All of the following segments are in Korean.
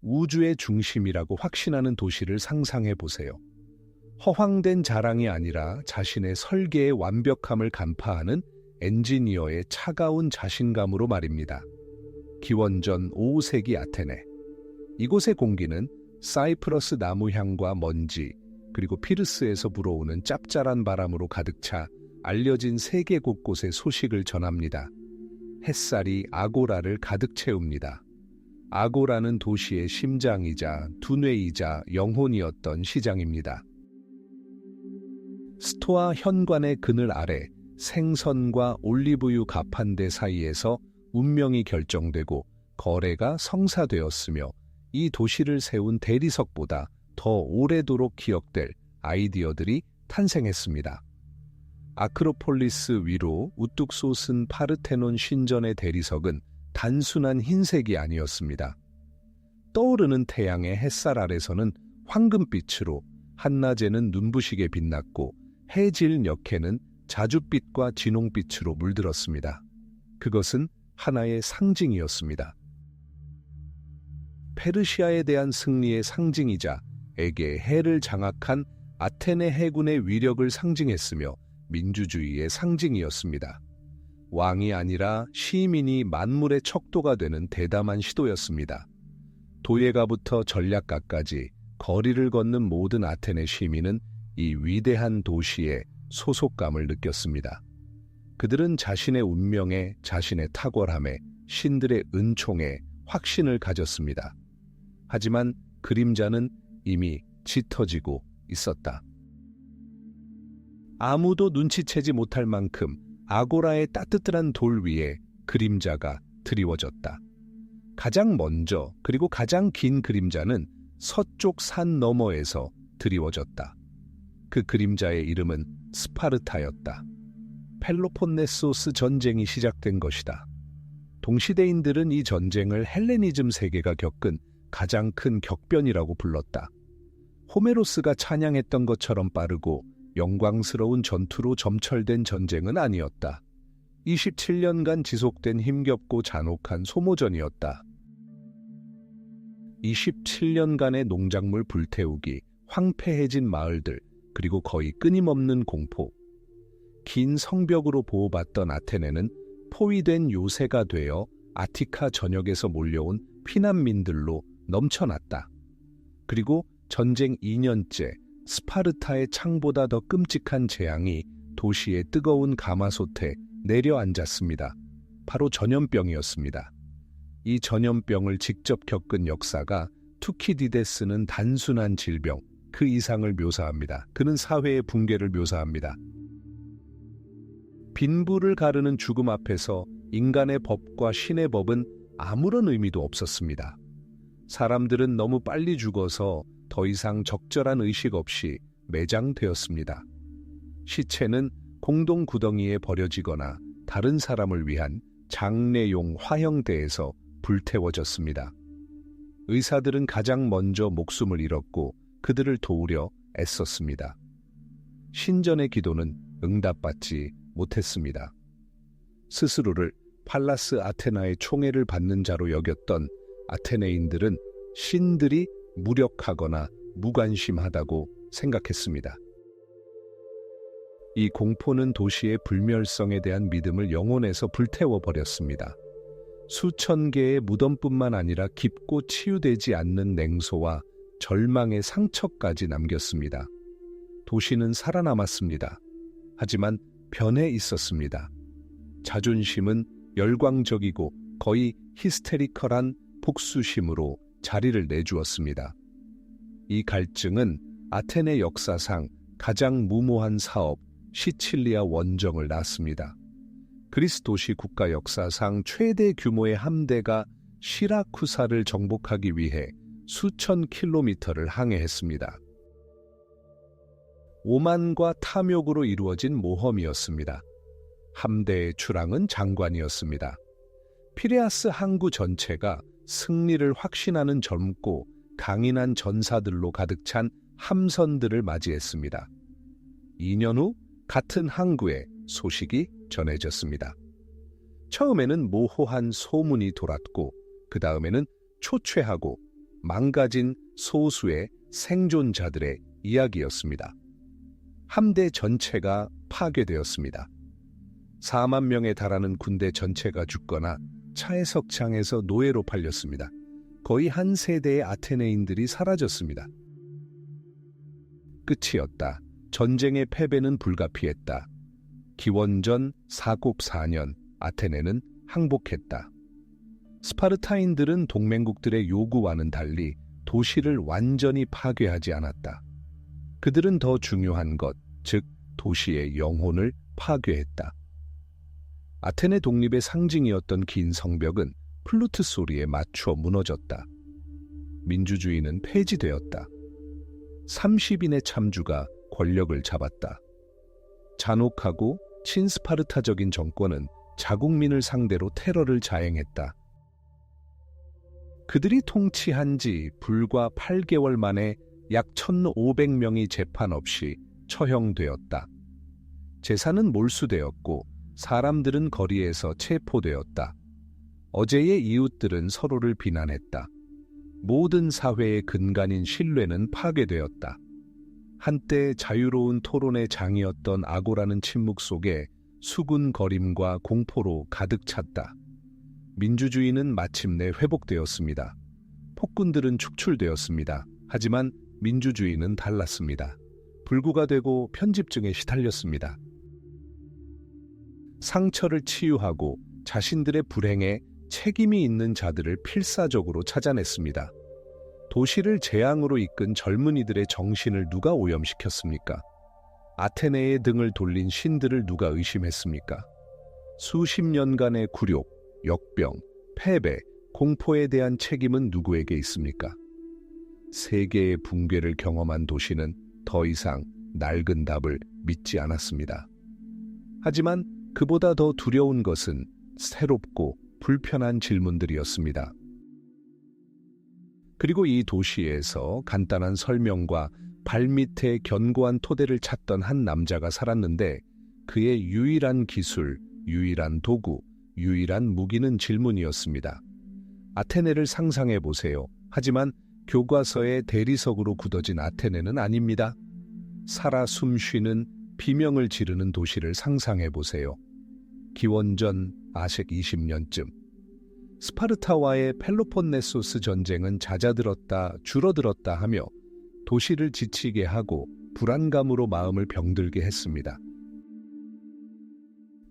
우주의 중심이라고 확신하는 도시를 상상해 보세요. 허황된 자랑이 아니라 자신의 설계의 완벽함을 간파하는 엔지니어의 차가운 자신감으로 말입니다. 기원전 5세기 아테네. 이곳의 공기는 사이프러스 나무 향과 먼지, 그리고 피르스에서 불어오는 짭짤한 바람으로 가득 차 알려진 세계 곳곳의 소식을 전합니다. 햇살이 아고라를 가득 채웁니다. 아고라는 도시의 심장이자 두뇌이자 영혼이었던 시장입니다. 스토아 현관의 그늘 아래 생선과 올리브유 가판대 사이에서 운명이 결정되고 거래가 성사되었으며, 이 도시를 세운 대리석보다 더 오래도록 기억될 아이디어들이 탄생했습니다. 아크로폴리스 위로 우뚝 솟은 파르테논 신전의 대리석은 단순한 흰색이 아니었습니다. 떠오르는 태양의 햇살 아래서는 황금빛으로, 한낮에는 눈부시게 빛났고 해질 역해는 자줏빛과 진홍빛으로 물들었습니다. 그것은 하나의 상징이었습니다. 페르시아에 대한 승리의 상징이자 에게 해를 장악한 아테네 해군의 위력을 상징했으며 민주주의의 상징이었습니다. 왕이 아니라 시민이 만물의 척도가 되는 대담한 시도였습니다. 도예가부터 전략가까지 거리를 걷는 모든 아테네 시민은 이 위대한 도시의 소속감을 느꼈습니다. 그들은 자신의 운명에, 자신의 탁월함에, 신들의 은총에 확신을 가졌습니다. 하지만 그림자는 이미 짙어지고 있었다. 아무도 눈치채지 못할 만큼 아고라의 따뜻한 돌 위에 그림자가 드리워졌다. 가장 먼저 그리고 가장 긴 그림자는 서쪽 산 너머에서 드리워졌다. 그 그림자의 이름은 스파르타였다. 펠로폰네소스 전쟁이 시작된 것이다. 동시대인들은 이 전쟁을 헬레니즘 세계가 겪은 가장 큰 격변이라고 불렀다. 호메로스가 찬양했던 것처럼 빠르고 영광스러운 전투로 점철된 전쟁은 아니었다. 27년간 지속된 힘겹고 잔혹한 소모전이었다. 27년간의 농작물 불태우기, 황폐해진 마을들, 그리고 거의 끊임없는 공포. 긴 성벽으로 보호받던 아테네는 포위된 요새가 되어 아티카 전역에서 몰려온 피난민들로 넘쳐났다. 그리고 전쟁 2년째 스파르타의 창보다 더 끔찍한 재앙이 도시의 뜨거운 가마솥에 내려앉았습니다. 바로 전염병이었습니다. 이 전염병을 직접 겪은 역사가 투키디데스는 단순한 질병, 그 이상을 묘사합니다. 그는 사회의 붕괴를 묘사합니다. 빈부를 가르는 죽음 앞에서 인간의 법과 신의 법은 아무런 의미도 없었습니다. 사람들은 너무 빨리 죽어서 더 이상 적절한 의식 없이 매장되었습니다. 시체는 공동 구덩이에 버려지거나 다른 사람을 위한 장례용 화형대에서 불태워졌습니다. 의사들은 가장 먼저 목숨을 잃었고 그들을 도우려 애썼습니다. 신전의 기도는 응답받지 못했습니다. 스스로를 팔라스 아테나의 총애를 받는 자로 여겼던 아테네인들은 신들이 무력하거나 무관심하다고 생각했습니다. 이 공포는 도시의 불멸성에 대한 믿음을 영혼에서 불태워버렸습니다. 수천 개의 무덤뿐만 아니라 깊고 치유되지 않는 냉소와 절망의 상처까지 남겼습니다. 도시는 살아남았습니다. 하지만 변해 있었습니다. 자존심은 열광적이고 거의 히스테리컬한 복수심으로 자리를 내주었습니다. 이 갈증은 아테네 역사상 가장 무모한 사업, 시칠리아 원정을 낳았습니다. 그리스 도시 국가 역사상 최대 규모의 함대가 시라쿠사를 정복하기 위해 수천 킬로미터를 항해했습니다. 오만과 탐욕으로 이루어진 모험이었습니다. 함대의 출항은 장관이었습니다. 피레아스 항구 전체가 승리를 확신하는 젊고 강인한 전사들로 가득 찬 함선들을 맞이했습니다. 2년 후 같은 항구에 소식이 전해졌습니다. 처음에는 모호한 소문이 돌았고 그 다음에는 초췌하고 망가진 소수의 생존자들의 이야기였습니다. 함대 전체가 파괴되었습니다. 4만 명에 달하는 군대 전체가 죽거나 차해석창에서 노예로 팔렸습니다. 거의 한 세대의 아테네인들이 사라졌습니다. 끝이었다. 전쟁의 패배는 불가피했다. 기원전 4곱 4년 아테네는 항복했다. 스파르타인들은 동맹국들의 요구와는 달리 도시를 완전히 파괴하지 않았다. 그들은 더 중요한 것, 즉 도시의 영혼을 파괴했다. 아테네 독립의 상징이었던 긴 성벽은 플루트 소리에 맞춰 무너졌다. 민주주의는 폐지되었다. 30인의 참주가 권력을 잡았다. 잔혹하고 친스파르타적인 정권은 자국민을 상대로 테러를 자행했다. 그들이 통치한 지 불과 8개월 만에 약 1,500명이 재판 없이 처형되었다. 재산은 몰수되었고 사람들은 거리에서 체포되었다. 어제의 이웃들은 서로를 비난했다. 모든 사회의 근간인 신뢰는 파괴되었다. 한때 자유로운 토론의 장이었던 아고라는 침묵 속에 수군거림과 공포로 가득 찼다. 민주주의는 마침내 회복되었습니다. 폭군들은 축출되었습니다. 하지만 민주주의는 달랐습니다. 불구가 되고 편집증에 시달렸습니다. 상처를 치유하고 자신들의 불행에 책임이 있는 자들을 필사적으로 찾아냈습니다. 도시를 재앙으로 이끈 젊은이들의 정신을 누가 오염시켰습니까? 아테네의 등을 돌린 신들을 누가 의심했습니까? 수십 년간의 굴욕, 역병, 패배, 공포에 대한 책임은 누구에게 있습니까? 세계의 붕괴를 경험한 도시는 더 이상 낡은 답을 믿지 않았습니다. 하지만 그보다 더 두려운 것은 새롭고 불편한 질문들이었습니다. 그리고 이 도시에서 간단한 설명과 발밑에 견고한 토대를 찾던 한 남자가 살았는데 그의 유일한 기술, 유일한 도구, 유일한 무기는 질문이었습니다. 아테네를 상상해 보세요. 하지만 교과서의 대리석으로 굳어진 아테네는 아닙니다. 살아 숨쉬는 비명을 지르는 도시를 상상해 보세요. 기원전 아색 20년쯤 스파르타와의 펠로폰네소스 전쟁은 잦아들었다 줄어들었다 하며 도시를 지치게 하고 불안감으로 마음을 병들게 했습니다.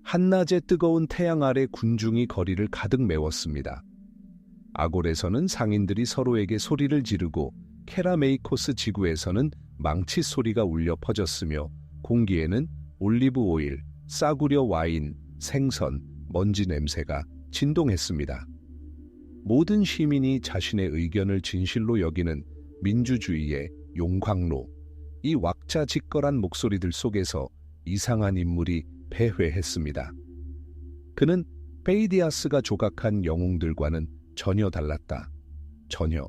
한낮의 뜨거운 태양 아래 군중이 거리를 가득 메웠습니다. 아골에서는 상인들이 서로에게 소리를 지르고 케라메이코스 지구에서는 망치 소리가 울려 퍼졌으며 공기에는 올리브 오일, 싸구려 와인, 생선, 먼지 냄새가 진동했습니다. 모든 시민이 자신의 의견을 진실로 여기는 민주주의의 용광로, 이 왁자지껄한 목소리들 속에서 이상한 인물이 배회했습니다. 그는 페이디아스가 조각한 영웅들과는 전혀 달랐다. 전혀.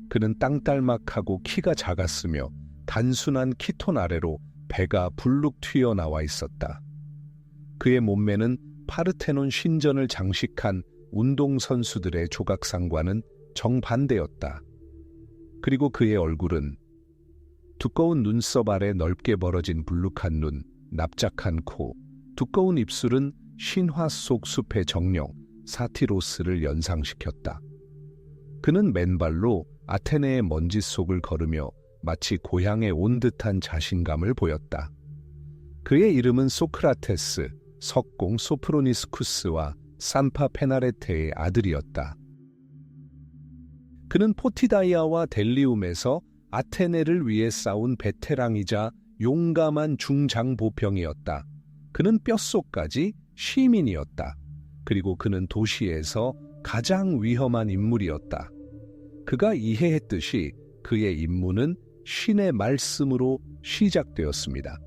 그는 땅딸막하고 키가 작았으며 단순한 키톤 아래로 배가 불룩 튀어나와 있었다. 그의 몸매는 파르테논 신전을 장식한 운동선수들의 조각상과는 정반대였다. 그리고 그의 얼굴은 두꺼운 눈썹 아래 넓게 벌어진 불룩한 눈, 납작한 코, 두꺼운 입술은 신화 속 숲의 정령, 사티로스를 연상시켰다. 그는 맨발로 아테네의 먼지 속을 걸으며 마치 고향에 온 듯한 자신감을 보였다. 그의 이름은 소크라테스, 석공 소프로니스쿠스와 산파 페나레테의 아들이었다. 그는 포티다이아와 델리움에서 아테네를 위해 싸운 베테랑이자 용감한 중장보병이었다. 그는 뼛속까지 시민이었다. 그리고 그는 도시에서 가장 위험한 인물이었다. 그가 이해했듯이 그의 임무는 신의 말씀으로 시작되었습니다.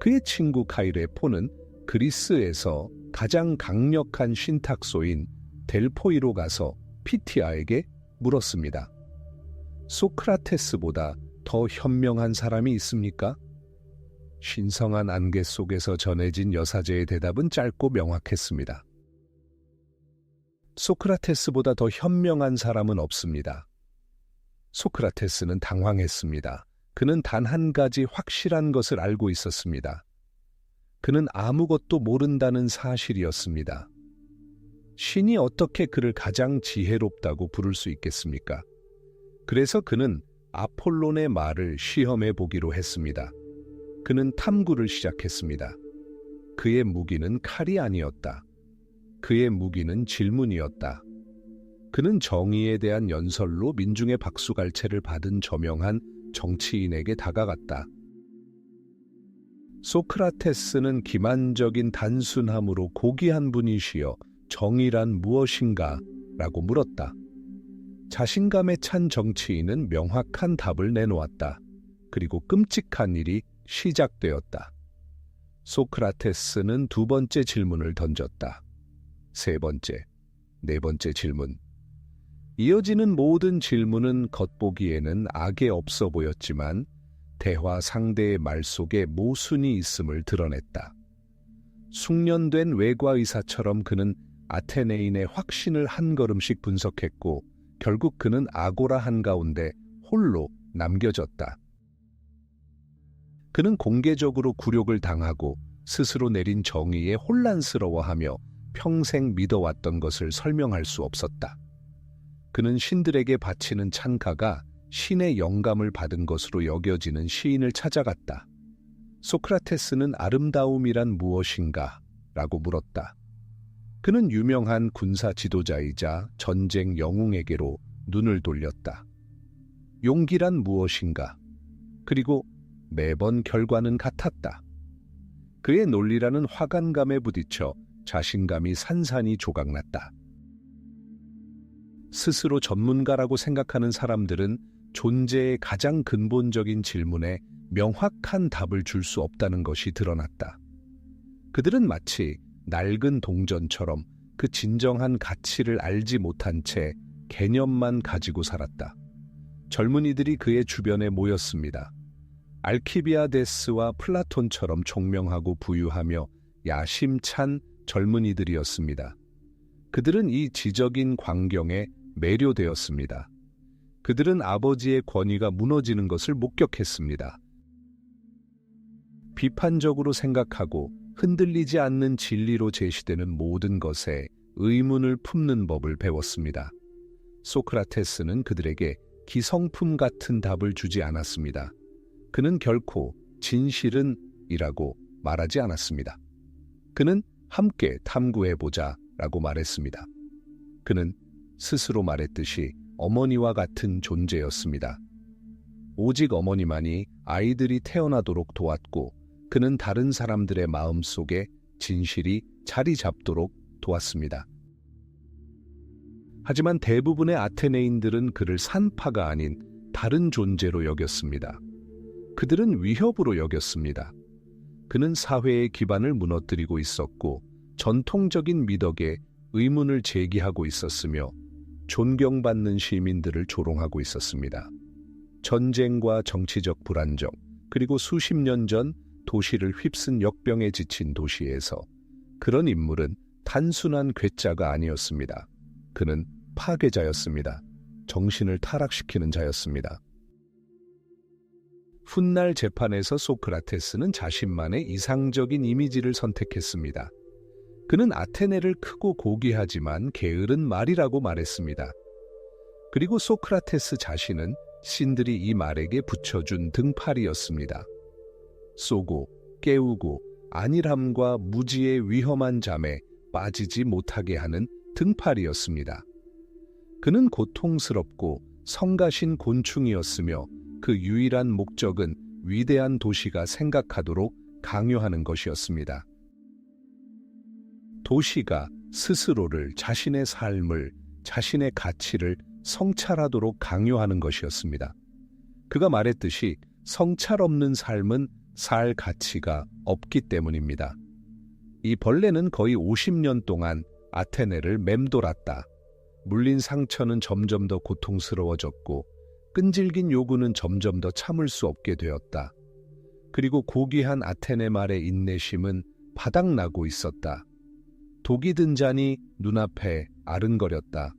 그의 친구 카이레포는 그리스에서 가장 강력한 신탁소인 델포이로 가서 피티아에게 물었습니다. 소크라테스보다 더 현명한 사람이 있습니까? 신성한 안개 속에서 전해진 여사제의 대답은 짧고 명확했습니다. 소크라테스보다 더 현명한 사람은 없습니다. 소크라테스는 당황했습니다. 그는 단 한 가지 확실한 것을 알고 있었습니다. 그는 아무것도 모른다는 사실이었습니다. 신이 어떻게 그를 가장 지혜롭다고 부를 수 있겠습니까? 그래서 그는 아폴론의 말을 시험해 보기로 했습니다. 그는 탐구를 시작했습니다. 그의 무기는 칼이 아니었다. 그의 무기는 질문이었다. 그는 정의에 대한 연설로 민중의 박수갈채를 받은 저명한 정치인에게 다가갔다. 소크라테스는 기만적인 단순함으로 고귀한 분이시여 정의란 무엇인가? 라고 물었다. 자신감에 찬 정치인은 명확한 답을 내놓았다. 그리고 끔찍한 일이 시작되었다. 소크라테스는 두 번째 질문을 던졌다. 세 번째, 네 번째 질문. 이어지는 모든 질문은 겉보기에는 악에 없어 보였지만 대화 상대의 말 속에 모순이 있음을 드러냈다. 숙련된 외과의사처럼 그는 아테네인의 확신을 한 걸음씩 분석했고 결국 그는 아고라 한가운데 홀로 남겨졌다. 그는 공개적으로 굴욕을 당하고 스스로 내린 정의에 혼란스러워하며 평생 믿어왔던 것을 설명할 수 없었다. 그는 신들에게 바치는 찬가가 신의 영감을 받은 것으로 여겨지는 시인을 찾아갔다. 소크라테스는 아름다움이란 무엇인가? 라고 물었다. 그는 유명한 군사 지도자이자 전쟁 영웅에게로 눈을 돌렸다. 용기란 무엇인가? 그리고 매번 결과는 같았다. 그의 논리라는 화관감에 부딪혀 자신감이 산산이 조각났다. 스스로 전문가라고 생각하는 사람들은 존재의 가장 근본적인 질문에 명확한 답을 줄 수 없다는 것이 드러났다. 그들은 마치 낡은 동전처럼 그 진정한 가치를 알지 못한 채 개념만 가지고 살았다. 젊은이들이 그의 주변에 모였습니다. 알키비아데스와 플라톤처럼 총명하고 부유하며 야심찬 젊은이들이었습니다. 그들은 이 지적인 광경에 매료되었습니다. 그들은 아버지의 권위가 무너지는 것을 목격했습니다. 비판적으로 생각하고 흔들리지 않는 진리로 제시되는 모든 것에 의문을 품는 법을 배웠습니다. 소크라테스는 그들에게 기성품 같은 답을 주지 않았습니다. 그는 결코 진실은 이라고 말하지 않았습니다. 그는 함께 탐구해보자 라고 말했습니다. 그는 스스로 말했듯이 어머니와 같은 존재였습니다. 오직 어머니만이 아이들이 태어나도록 도왔고 그는 다른 사람들의 마음속에 진실이 자리 잡도록 도왔습니다. 하지만 대부분의 아테네인들은 그를 산파가 아닌 다른 존재로 여겼습니다. 그들은 위협으로 여겼습니다. 그는 사회의 기반을 무너뜨리고 있었고 전통적인 미덕에 의문을 제기하고 있었으며 존경받는 시민들을 조롱하고 있었습니다. 전쟁과 정치적 불안정, 그리고 수십 년 전 도시를 휩쓴 역병에 지친 도시에서 그런 인물은 단순한 괴짜가 아니었습니다. 그는 파괴자였습니다. 정신을 타락시키는 자였습니다. 훗날 재판에서 소크라테스는 자신만의 이상적인 이미지를 선택했습니다. 그는 아테네를 크고 고귀하지만 게으른 말이라고 말했습니다. 그리고 소크라테스 자신은 신들이 이 말에게 붙여준 등팔이었습니다. 쏘고 깨우고 안일함과 무지의 위험한 잠에 빠지지 못하게 하는 등팔이었습니다. 그는 고통스럽고 성가신 곤충이었으며 그 유일한 목적은 위대한 도시가 생각하도록 강요하는 것이었습니다. 도시가 스스로를, 자신의 삶을, 자신의 가치를 성찰하도록 강요하는 것이었습니다. 그가 말했듯이 성찰 없는 삶은 살 가치가 없기 때문입니다. 이 벌레는 거의 50년 동안 아테네를 맴돌았다. 물린 상처는 점점 더 고통스러워졌고 끈질긴 요구는 점점 더 참을 수 없게 되었다. 그리고 고귀한 아테네 말의 인내심은 바닥나고 있었다. 독이 든 잔이 눈앞에 아른거렸다.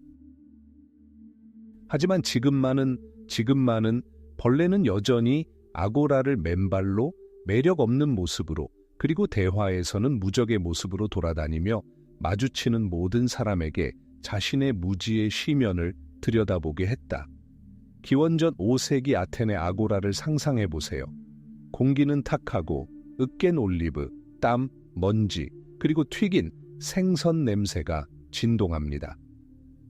하지만 지금만은 벌레는 여전히 아고라를 맨발로 매력 없는 모습으로, 그리고 대화에서는 무적의 모습으로 돌아다니며 마주치는 모든 사람에게 자신의 무지의 시면을 들여다보게 했다. 기원전 5세기 아테네 아고라를 상상해 보세요. 공기는 탁하고 으깬 올리브, 땀, 먼지, 그리고 튀긴 생선 냄새가 진동합니다.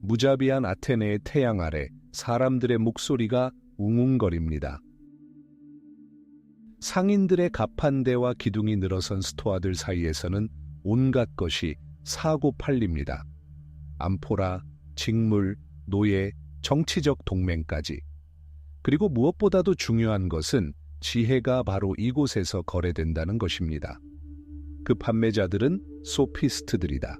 무자비한 아테네의 태양 아래 사람들의 목소리가 웅웅거립니다. 상인들의 가판대와 기둥이 늘어선 스토아들 사이에서는 온갖 것이 사고 팔립니다. 암포라, 직물, 노예, 정치적 동맹까지. 그리고 무엇보다도 중요한 것은 지혜가 바로 이곳에서 거래된다는 것입니다. 그 판매자들은 소피스트들이다.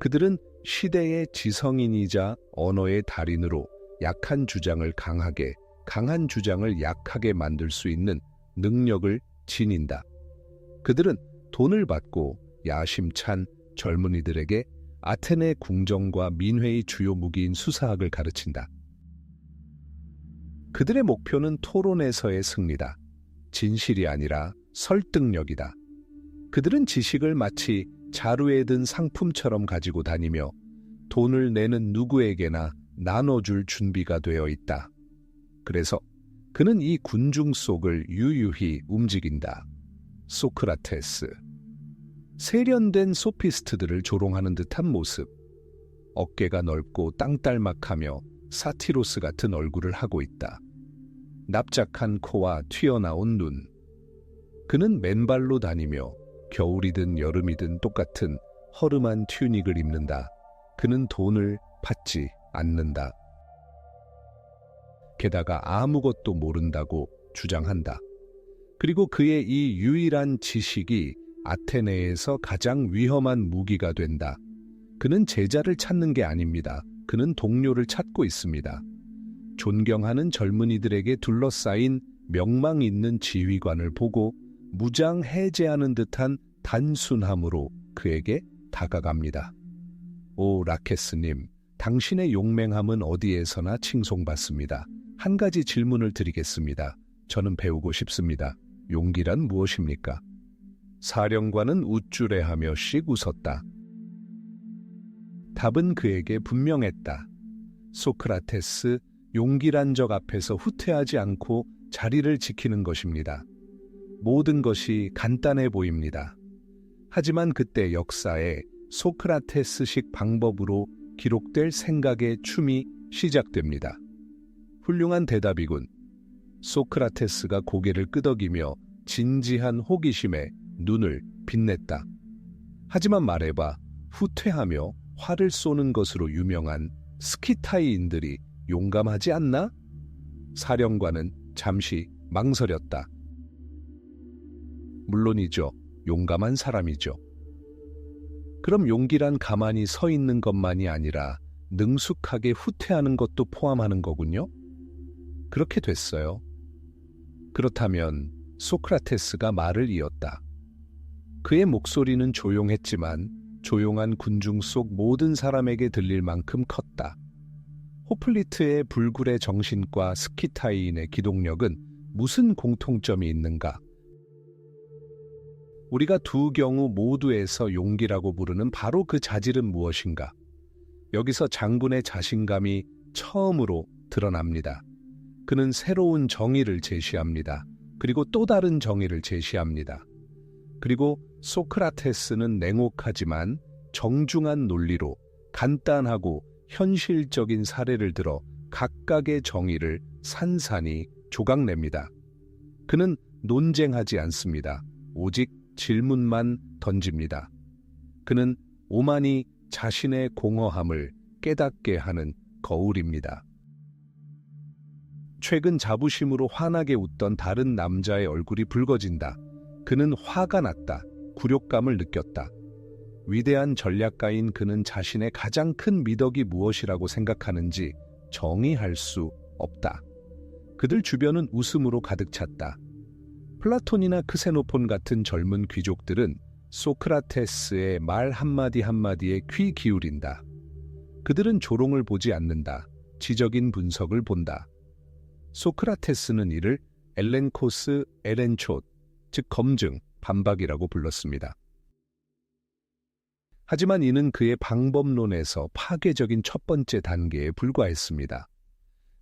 그들은 시대의 지성인이자 언어의 달인으로 약한 주장을 강하게, 강한 주장을 약하게 만들 수 있는 능력을 지닌다. 그들은 돈을 받고 야심찬 젊은이들에게 아테네 궁정과 민회의 주요 무기인 수사학을 가르친다. 그들의 목표는 토론에서의 승리다. 진실이 아니라 설득력이다. 그들은 지식을 마치 자루에 든 상품처럼 가지고 다니며 돈을 내는 누구에게나 나눠줄 준비가 되어 있다. 그래서 그는 이 군중 속을 유유히 움직인다. 소크라테스. 세련된 소피스트들을 조롱하는 듯한 모습. 어깨가 넓고 땅딸막하며 사티로스 같은 얼굴을 하고 있다. 납작한 코와 튀어나온 눈. 그는 맨발로 다니며 겨울이든 여름이든 똑같은 허름한 튜닉을 입는다. 그는 돈을 받지 않는다. 게다가 아무것도 모른다고 주장한다. 그리고 그의 이 유일한 지식이 아테네에서 가장 위험한 무기가 된다. 그는 제자를 찾는 게 아닙니다. 그는 동료를 찾고 있습니다. 존경하는 젊은이들에게 둘러싸인 명망 있는 지휘관을 보고 무장 해제하는 듯한 단순함으로 그에게 다가갑니다. 오 라케스님, 당신의 용맹함은 어디에서나 칭송받습니다. 한 가지 질문을 드리겠습니다. 저는 배우고 싶습니다. 용기란 무엇입니까? 사령관은 우쭐해하며 씩 웃었다. 답은 그에게 분명했다. 소크라테스, 용기란 적 앞에서 후퇴하지 않고 자리를 지키는 것입니다. 모든 것이 간단해 보입니다. 하지만 그때 역사에 소크라테스식 방법으로 기록될 생각의 춤이 시작됩니다. 훌륭한 대답이군. 소크라테스가 고개를 끄덕이며 진지한 호기심에 눈을 빛냈다. 하지만 말해봐, 후퇴하며 활을 쏘는 것으로 유명한 스키타이인들이 용감하지 않나? 사령관은 잠시 망설였다. 물론이죠. 용감한 사람이죠. 그럼 용기란 가만히 서 있는 것만이 아니라 능숙하게 후퇴하는 것도 포함하는 거군요? 그렇게 됐어요. 그렇다면 소크라테스가 말을 이었다. 그의 목소리는 조용했지만 조용한 군중 속 모든 사람에게 들릴 만큼 컸다. 호플리트의 불굴의 정신과 스키타이인의 기동력은 무슨 공통점이 있는가? 우리가 두 경우 모두에서 용기라고 부르는 바로 그 자질은 무엇인가? 여기서 장군의 자신감이 처음으로 드러납니다. 그는 새로운 정의를 제시합니다. 그리고 또 다른 정의를 제시합니다. 그리고 소크라테스는 냉혹하지만 정중한 논리로 간단하고 현실적인 사례를 들어 각각의 정의를 산산이 조각냅니다. 그는 논쟁하지 않습니다. 오직 질문만 던집니다. 그는 오만이 자신의 공허함을 깨닫게 하는 거울입니다. 최근 자부심으로 환하게 웃던 다른 남자의 얼굴이 붉어진다. 그는 화가 났다. 굴욕감을 느꼈다. 위대한 전략가인 그는 자신의 가장 큰 미덕이 무엇이라고 생각하는지 정의할 수 없다. 그들 주변은 웃음으로 가득 찼다. 플라톤이나 크세노폰 같은 젊은 귀족들은 소크라테스의 말 한마디 한마디에 귀 기울인다. 그들은 조롱을 보지 않는다. 지적인 분석을 본다. 소크라테스는 이를 엘렌코스 에렌촉, 즉 검증, 반박이라고 불렀습니다. 하지만 이는 그의 방법론에서 파괴적인 첫 번째 단계에 불과했습니다.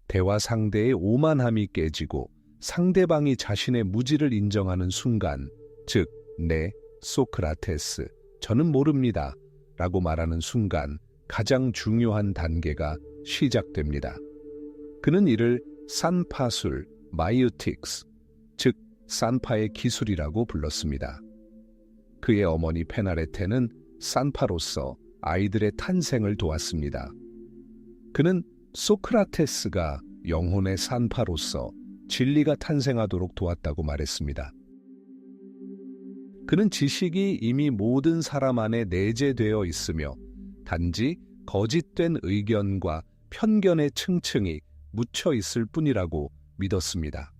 대화 상대의 오만함이 깨지고 상대방이 자신의 무지를 인정하는 순간, 즉, 네, 소크라테스, 저는 모릅니다. 라고 말하는 순간 가장 중요한 단계가 시작됩니다. 그는 이를 산파술, 마이오틱스, 즉 산파의 기술이라고 불렀습니다. 그의 어머니 페나레테는 산파로서 아이들의 탄생을 도왔습니다. 그는 소크라테스가 영혼의 산파로서 진리가 탄생하도록 도왔다고 말했습니다. 그는 지식이 이미 모든 사람 안에 내재되어 있으며 단지 거짓된 의견과 편견의 층층이 묻혀 있을 뿐이라고 믿었습니다.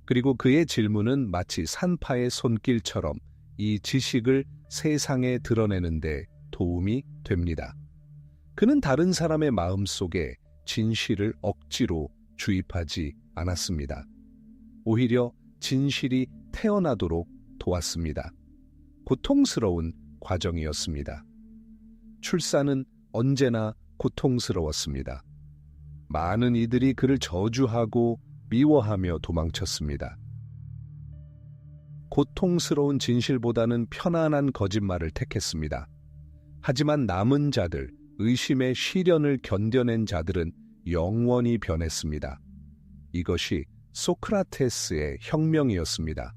그리고 그의 질문은 마치 산파의 손길처럼 이 지식을 세상에 드러내는 데 도움이 됩니다. 그는 다른 사람의 마음속에 진실을 억지로 주입하지 않았습니다. 오히려 진실이 태어나도록 도왔습니다. 고통스러운 과정이었습니다. 출산은 언제나 고통스러웠습니다. 많은 이들이 그를 저주하고 미워하며 도망쳤습니다. 고통스러운 진실보다는 편안한 거짓말을 택했습니다. 하지만 남은 자들, 의심의 시련을 견뎌낸 자들은 영원히 변했습니다. 이것이 소크라테스의 혁명이었습니다.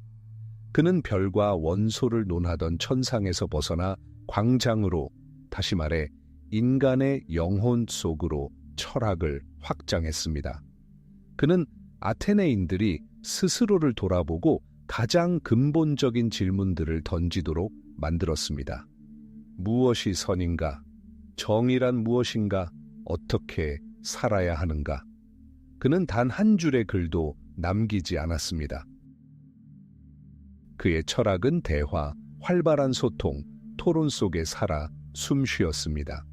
그는 별과 원소를 논하던 천상에서 벗어나 광장으로, 다시 말해 인간의 영혼 속으로 철학을 확장했습니다. 그는 아테네인들이 스스로를 돌아보고 가장 근본적인 질문들을 던지도록 만들었습니다. 무엇이 선인가? 정의란 무엇인가? 어떻게 살아야 하는가? 그는 단 한 줄의 글도 남기지 않았습니다. 그의 철학은 대화, 활발한 소통, 토론 속에 살아 숨쉬었습니다.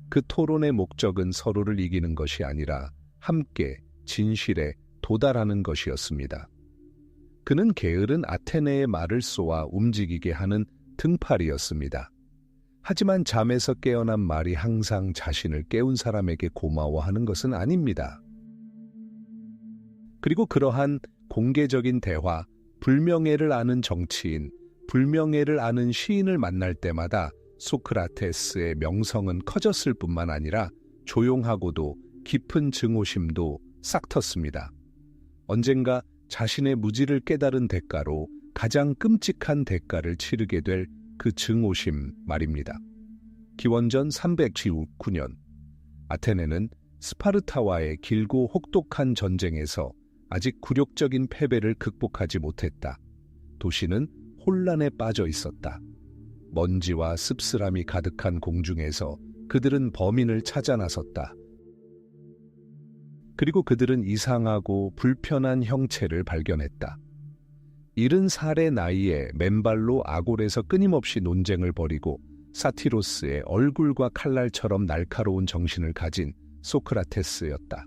그 토론의 목적은 서로를 이기는 것이 아니라 함께 진실에 도달하는 것이었습니다. 그는 게으른 아테네의 말을 쏘아 움직이게 하는 등팔이었습니다. 하지만 잠에서 깨어난 말이 항상 자신을 깨운 사람에게 고마워하는 것은 아닙니다. 그리고 그러한 공개적인 대화, 불명예를 아는 정치인, 불명예를 아는 시인을 만날 때마다 소크라테스의 명성은 커졌을 뿐만 아니라 조용하고도 깊은 증오심도 싹텄습니다. 언젠가 자신의 무지를 깨달은 대가로 가장 끔찍한 대가를 치르게 될 그 증오심 말입니다. 기원전 319년 아테네는 스파르타와의 길고 혹독한 전쟁에서 아직 굴욕적인 패배를 극복하지 못했다. 도시는 혼란에 빠져 있었다. 먼지와 씁쓸함이 가득한 공중에서 그들은 범인을 찾아 나섰다. 그리고 그들은 이상하고 불편한 형체를 발견했다. 70살의 나이에 맨발로 아골에서 끊임없이 논쟁을 벌이고 사티로스의 얼굴과 칼날처럼 날카로운 정신을 가진 소크라테스였다.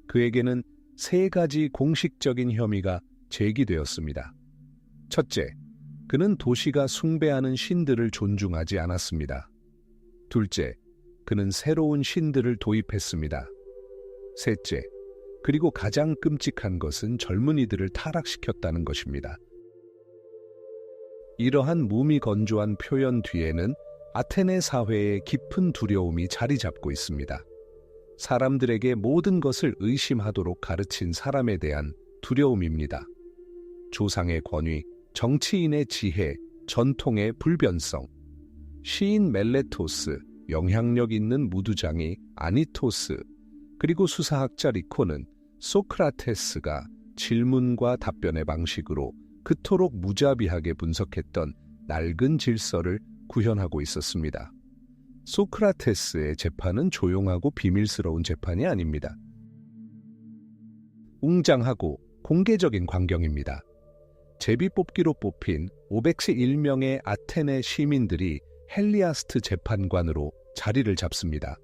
그에게는 3가지 공식적인 혐의가 제기되었습니다. 첫째, 그는 도시가 숭배하는 신들을 존중하지 않았습니다. 둘째, 그는 새로운 신들을 도입했습니다. 셋째, 그리고 가장 끔찍한 것은 젊은이들을 타락시켰다는 것입니다. 이러한 무미건조한 표현 뒤에는 아테네 사회의 깊은 두려움이 자리 잡고 있습니다. 사람들에게 모든 것을 의심하도록 가르친 사람에 대한 두려움입니다. 조상의 권위, 정치인의 지혜, 전통의 불변성. 시인 멜레토스, 영향력 있는 무두장이 아니토스, 그리고 수사학자 리코는 소크라테스가 질문과 답변의 방식으로 그토록 무자비하게 분석했던 낡은 질서를 구현하고 있었습니다. 소크라테스의 재판은 조용하고 비밀스러운 재판이 아닙니다. 웅장하고 공개적인 광경입니다. 제비뽑기로 뽑힌 501명의 아테네 시민들이 헬리아스트 재판관으로 자리를 잡습니다.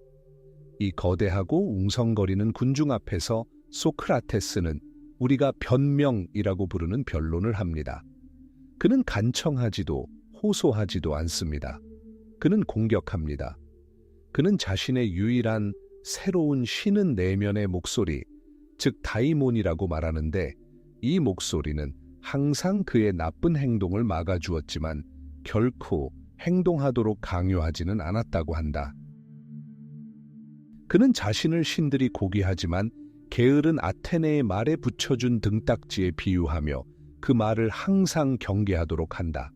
이 거대하고 웅성거리는 군중 앞에서 소크라테스는 우리가 변명이라고 부르는 변론을 합니다. 그는 간청하지도 호소하지도 않습니다. 그는 공격합니다. 그는 자신의 유일한 새로운 쉬는 내면의 목소리, 즉 다이몬이라고 말하는데, 이 목소리는 항상 그의 나쁜 행동을 막아주었지만 결코 행동하도록 강요하지는 않았다고 한다. 그는 자신을 신들이 고귀하지만 게으른 아테네의 말에 붙여준 등딱지에 비유하며 그 말을 항상 경계하도록 한다.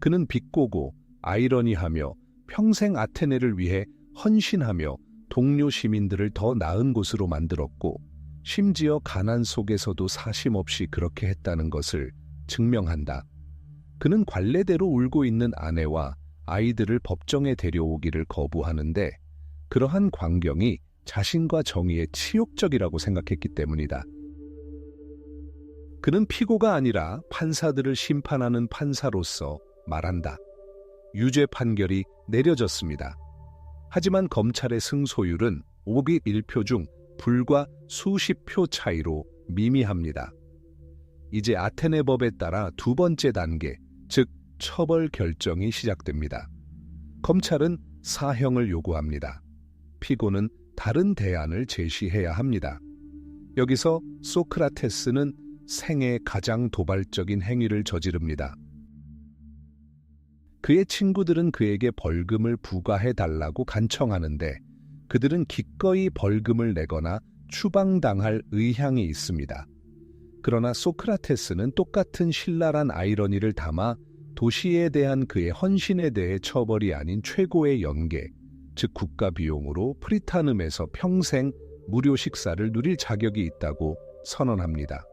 그는 비꼬고 아이러니하며 평생 아테네를 위해 헌신하며 동료 시민들을 더 나은 곳으로 만들었고, 심지어 가난 속에서도 사심없이 그렇게 했다는 것을 증명한다. 그는 관례대로 울고 있는 아내와 아이들을 법정에 데려오기를 거부하는데, 그러한 광경이 자신과 정의에 치욕적이라고 생각했기 때문이다. 그는 피고가 아니라 판사들을 심판하는 판사로서 말한다. 유죄 판결이 내려졌습니다. 하지만 검찰의 승소율은 501표 중 불과 수십 표 차이로 미미합니다. 이제 아테네 법에 따라 두 번째 단계, 즉 처벌 결정이 시작됩니다. 검찰은 사형을 요구합니다. 피고는 다른 대안을 제시해야 합니다. 여기서 소크라테스는 생애 가장 도발적인 행위를 저지릅니다. 그의 친구들은 그에게 벌금을 부과해달라고 간청하는데, 그들은 기꺼이 벌금을 내거나 추방당할 의향이 있습니다. 그러나 소크라테스는 똑같은 신랄한 아이러니를 담아 도시에 대한 그의 헌신에 대해 처벌이 아닌 최고의 연계, 즉 국가 비용으로 프리타눔에서 평생 무료 식사를 누릴 자격이 있다고 선언합니다.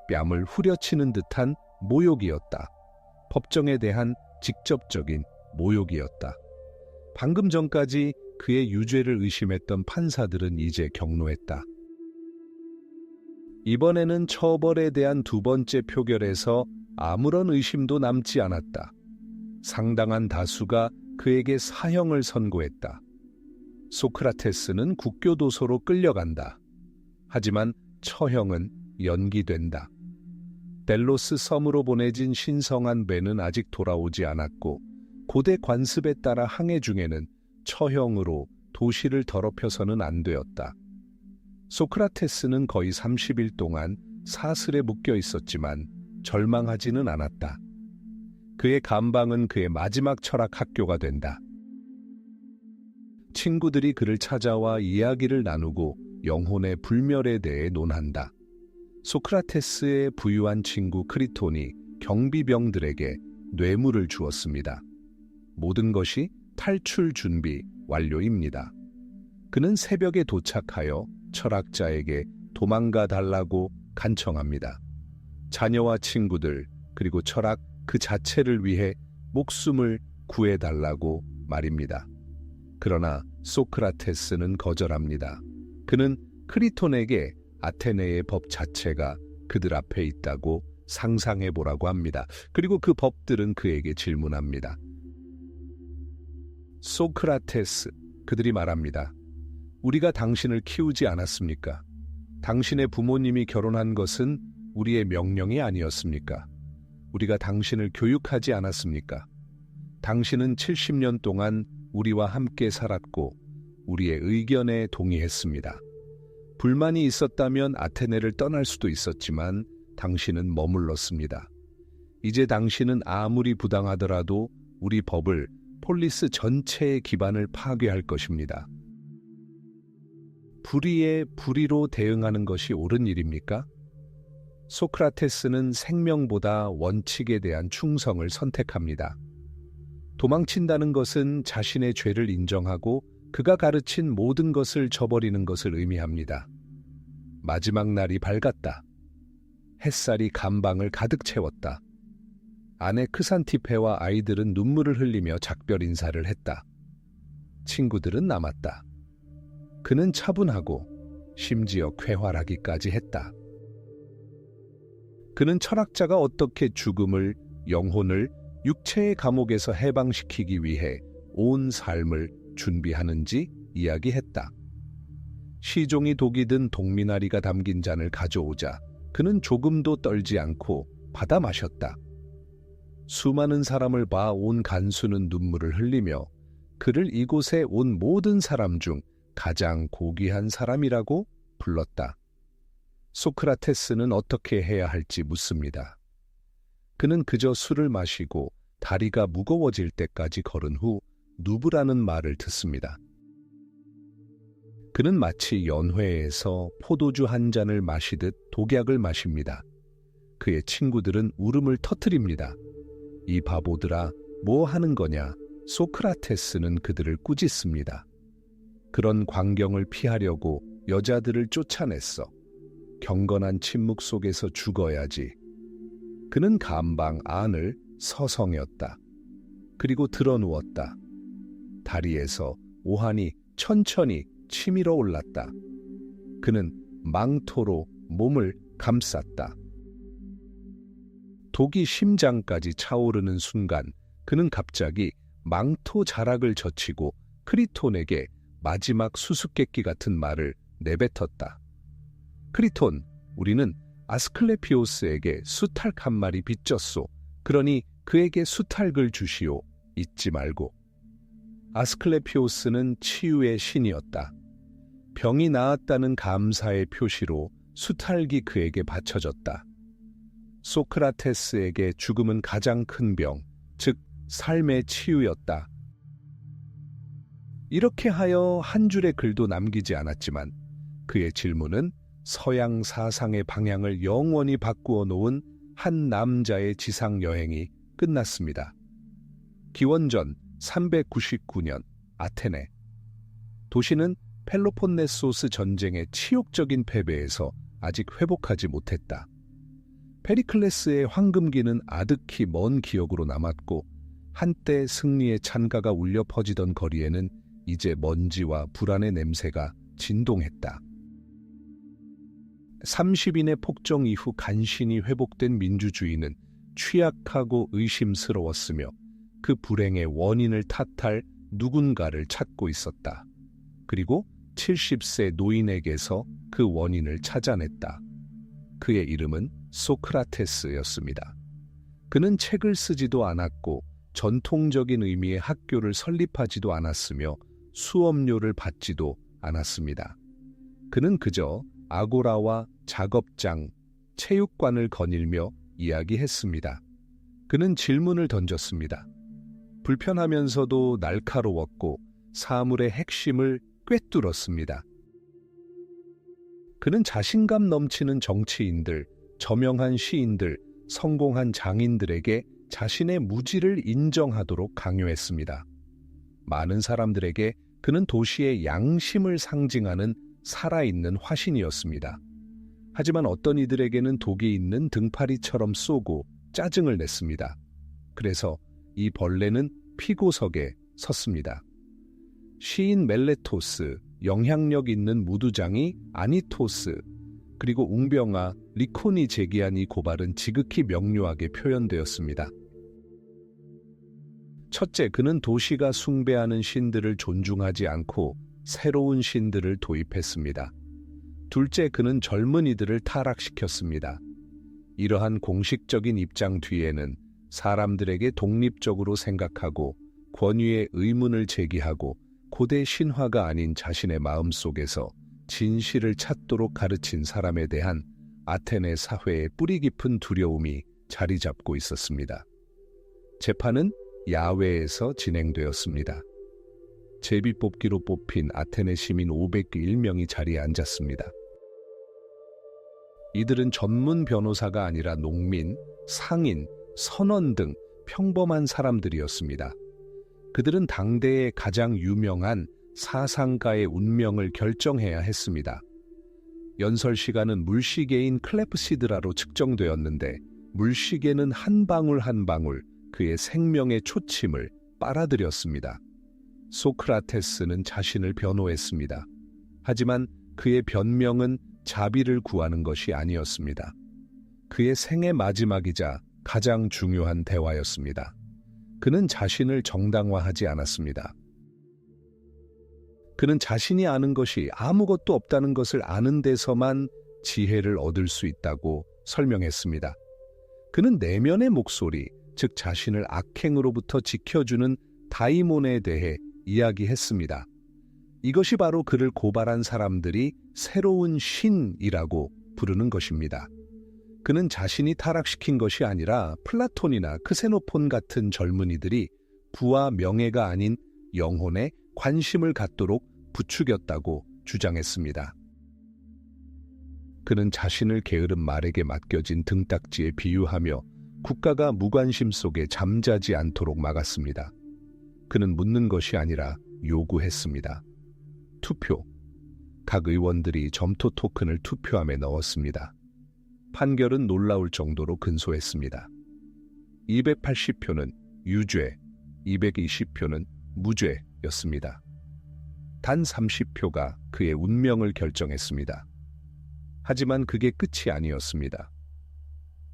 뺨을 후려치는 듯한 모욕이었다. 법정에 대한 직접적인 모욕이었다. 방금 전까지 그의 유죄를 의심했던 판사들은 이제 격노했다. 이번에는 처벌에 대한 두 번째 표결에서 아무런 의심도 남지 않았다. 상당한 다수가 그에게 사형을 선고했다. 소크라테스는 국교도소로 끌려간다. 하지만 처형은 연기된다. 델로스 섬으로 보내진 신성한 배는 아직 돌아오지 않았고, 고대 관습에 따라 항해 중에는 처형으로 도시를 더럽혀서는 안 되었다. 소크라테스는 거의 30일 동안 사슬에 묶여 있었지만 절망하지는 않았다. 그의 감방은 그의 마지막 철학 학교가 된다. 친구들이 그를 찾아와 이야기를 나누고 영혼의 불멸에 대해 논한다. 소크라테스의 부유한 친구 크리톤이 경비병들에게 뇌물을 주었습니다. 모든 것이 탈출 준비 완료입니다. 그는 새벽에 도착하여 철학자에게 도망가 달라고 간청합니다. 자녀와 친구들, 그리고 철학 그 자체를 위해 목숨을 구해달라고 말입니다. 그러나 소크라테스는 거절합니다. 그는 크리톤에게 아테네의 법 자체가 그들 앞에 있다고 상상해보라고 합니다. 그리고 그 법들은 그에게 질문합니다. 소크라테스, 그들이 말합니다. 우리가 당신을 키우지 않았습니까? 당신의 부모님이 결혼한 것은 우리의 명령이 아니었습니까? 우리가 당신을 교육하지 않았습니까? 당신은 70년 동안 우리와 함께 살았고 우리의 의견에 동의했습니다. 불만이 있었다면 아테네를 떠날 수도 있었지만 당신은 머물렀습니다. 이제 당신은 아무리 부당하더라도 우리 법을, 폴리스 전체의 기반을 파괴할 것입니다. 불의에 불의로 대응하는 것이 옳은 일입니까? 소크라테스는 생명보다 원칙에 대한 충성을 선택합니다. 도망친다는 것은 자신의 죄를 인정하고 그가 가르친 모든 것을 저버리는 것을 의미합니다. 마지막 날이 밝았다. 햇살이 감방을 가득 채웠다. 아내 크산티페와 아이들은 눈물을 흘리며 작별 인사를 했다. 친구들은 남았다. 그는 차분하고 심지어 쾌활하기까지 했다. 그는 철학자가 어떻게 죽음을, 영혼을 육체의 감옥에서 해방시키기 위해 온 삶을 준비하는지 이야기했다. 시종이 독이 든 동미나리가 담긴 잔을 가져오자 그는 조금도 떨지 않고 받아 마셨다. 수많은 사람을 봐 온 간수는 눈물을 흘리며 그를 이곳에 온 모든 사람 중 가장 고귀한 사람이라고 불렀다. 소크라테스는 어떻게 해야 할지 묻습니다. 그는 그저 술을 마시고 다리가 무거워질 때까지 걸은 후 누브라는 말을 듣습니다. 그는 마치 연회에서 포도주 한 잔을 마시듯 독약을 마십니다. 그의 친구들은 울음을 터뜨립니다. 이 바보들아, 뭐 하는 거냐? 소크라테스는 그들을 꾸짖습니다. 그런 광경을 피하려고 여자들을 쫓아냈어. 경건한 침묵 속에서 죽어야지. 그는 감방 안을 서성였다. 그리고 드러누웠다. 다리에서 오한이 천천히 치밀어 올랐다. 그는 망토로 몸을 감쌌다. 독이 심장까지 차오르는 순간 그는 갑자기 망토 자락을 젖히고 크리톤에게 마지막 수수께끼 같은 말을 내뱉었다. 크리톤, 우리는 아스클레피오스에게 수탈 한 마리 빚졌소. 그러니 그에게 수탈을 주시오. 잊지 말고. 아스클레피오스는 치유의 신이었다. 병이 나았다는 감사의 표시로 수탈기 그에게 바쳐졌다. 소크라테스에게 죽음은 가장 큰 병, 즉 삶의 치유였다. 이렇게 하여 한 줄의 글도 남기지 않았지만 그의 질문은 서양 사상의 방향을 영원히 바꾸어 놓은 한 남자의 지상 여행이 끝났습니다. 기원전 399년 아테네. 도시는 펠로폰네소스 전쟁의 치욕적인 패배에서 아직 회복하지 못했다. 페리클레스의 황금기는 아득히 먼 기억으로 남았고 한때 승리의 찬가가 울려 퍼지던 거리에는 이제 먼지와 불안의 냄새가 진동했다. 30인의 폭정 이후 간신히 회복된 민주주의는 취약하고 의심스러웠으며 그 불행의 원인을 탓할 누군가를 찾고 있었다. 그리고 70세 노인에게서 그 원인을 찾아냈다. 그의 이름은 소크라테스였습니다. 그는 책을 쓰지도 않았고 전통적인 의미의 학교를 설립하지도 않았으며 수업료를 받지도 않았습니다. 그는 그저 아고라와 작업장, 체육관을 거닐며 이야기했습니다. 그는 질문을 던졌습니다. 불편하면서도 날카로웠고 사물의 핵심을 꿰뚫었습니다. 그는 자신감 넘치는 정치인들, 저명한 시인들, 성공한 장인들에게 자신의 무지를 인정하도록 강요했습니다. 많은 사람들에게 그는 도시의 양심을 상징하는 살아있는 화신이었습니다. 하지만 어떤 이들에게는 독이 있는 등파리처럼 쏘고 짜증을 냈습니다. 그래서 이 벌레는 피고석에 섰습니다. 시인 멜레토스, 영향력 있는 무두장이 아니토스, 그리고 웅병아 리콘이 제기한 이 고발은 지극히 명료하게 표현되었습니다. 첫째, 그는 도시가 숭배하는 신들을 존중하지 않고 새로운 신들을 도입했습니다. 둘째, 그는 젊은이들을 타락시켰습니다. 이러한 공식적인 입장 뒤에는 사람들에게 독립적으로 생각하고 권위의 의문을 제기하고 고대 신화가 아닌 자신의 마음속에서 진실을 찾도록 가르친 사람에 대한 아테네 사회의 뿌리 깊은 두려움이 자리 잡고 있었습니다. 재판은 야외에서 진행되었습니다. 제비뽑기로 뽑힌 아테네 시민 501명이 자리에 앉았습니다. 이들은 전문 변호사가 아니라 농민, 상인, 선원 등 평범한 사람들이었습니다. 그들은 당대의 가장 유명한 사상가의 운명을 결정해야 했습니다. 연설 시간은 물시계인 클레프시드라로 측정되었는데 물시계는 한 방울 한 방울 그의 생명의 초침을 빨아들였습니다. 소크라테스는 자신을 변호했습니다. 하지만 그의 변명은 자비를 구하는 것이 아니었습니다. 그의 생의 마지막이자 가장 중요한 대화였습니다. 그는 자신을 정당화하지 않았습니다. 그는 자신이 아는 것이 아무것도 없다는 것을 아는 데서만 지혜를 얻을 수 있다고 설명했습니다. 그는 내면의 목소리, 즉 자신을 악행으로부터 지켜주는 다이몬에 대해 이야기했습니다. 이것이 바로 그를 고발한 사람들이 새로운 신이라고 부르는 것입니다. 그는 자신이 타락시킨 것이 아니라 플라톤이나 크세노폰 같은 젊은이들이 부와 명예가 아닌 영혼에 관심을 갖도록 부추겼다고 주장했습니다. 그는 자신을 게으른 말에게 맡겨진 등딱지에 비유하며 국가가 무관심 속에 잠자지 않도록 막았습니다. 그는 묻는 것이 아니라 요구했습니다. 투표. 각 의원들이 점토 토큰을 투표함에 넣었습니다. 판결은 놀라울 정도로 근소했습니다. 280표는 유죄, 220표는 무죄였습니다. 단 30표가 그의 운명을 결정했습니다. 하지만 그게 끝이 아니었습니다.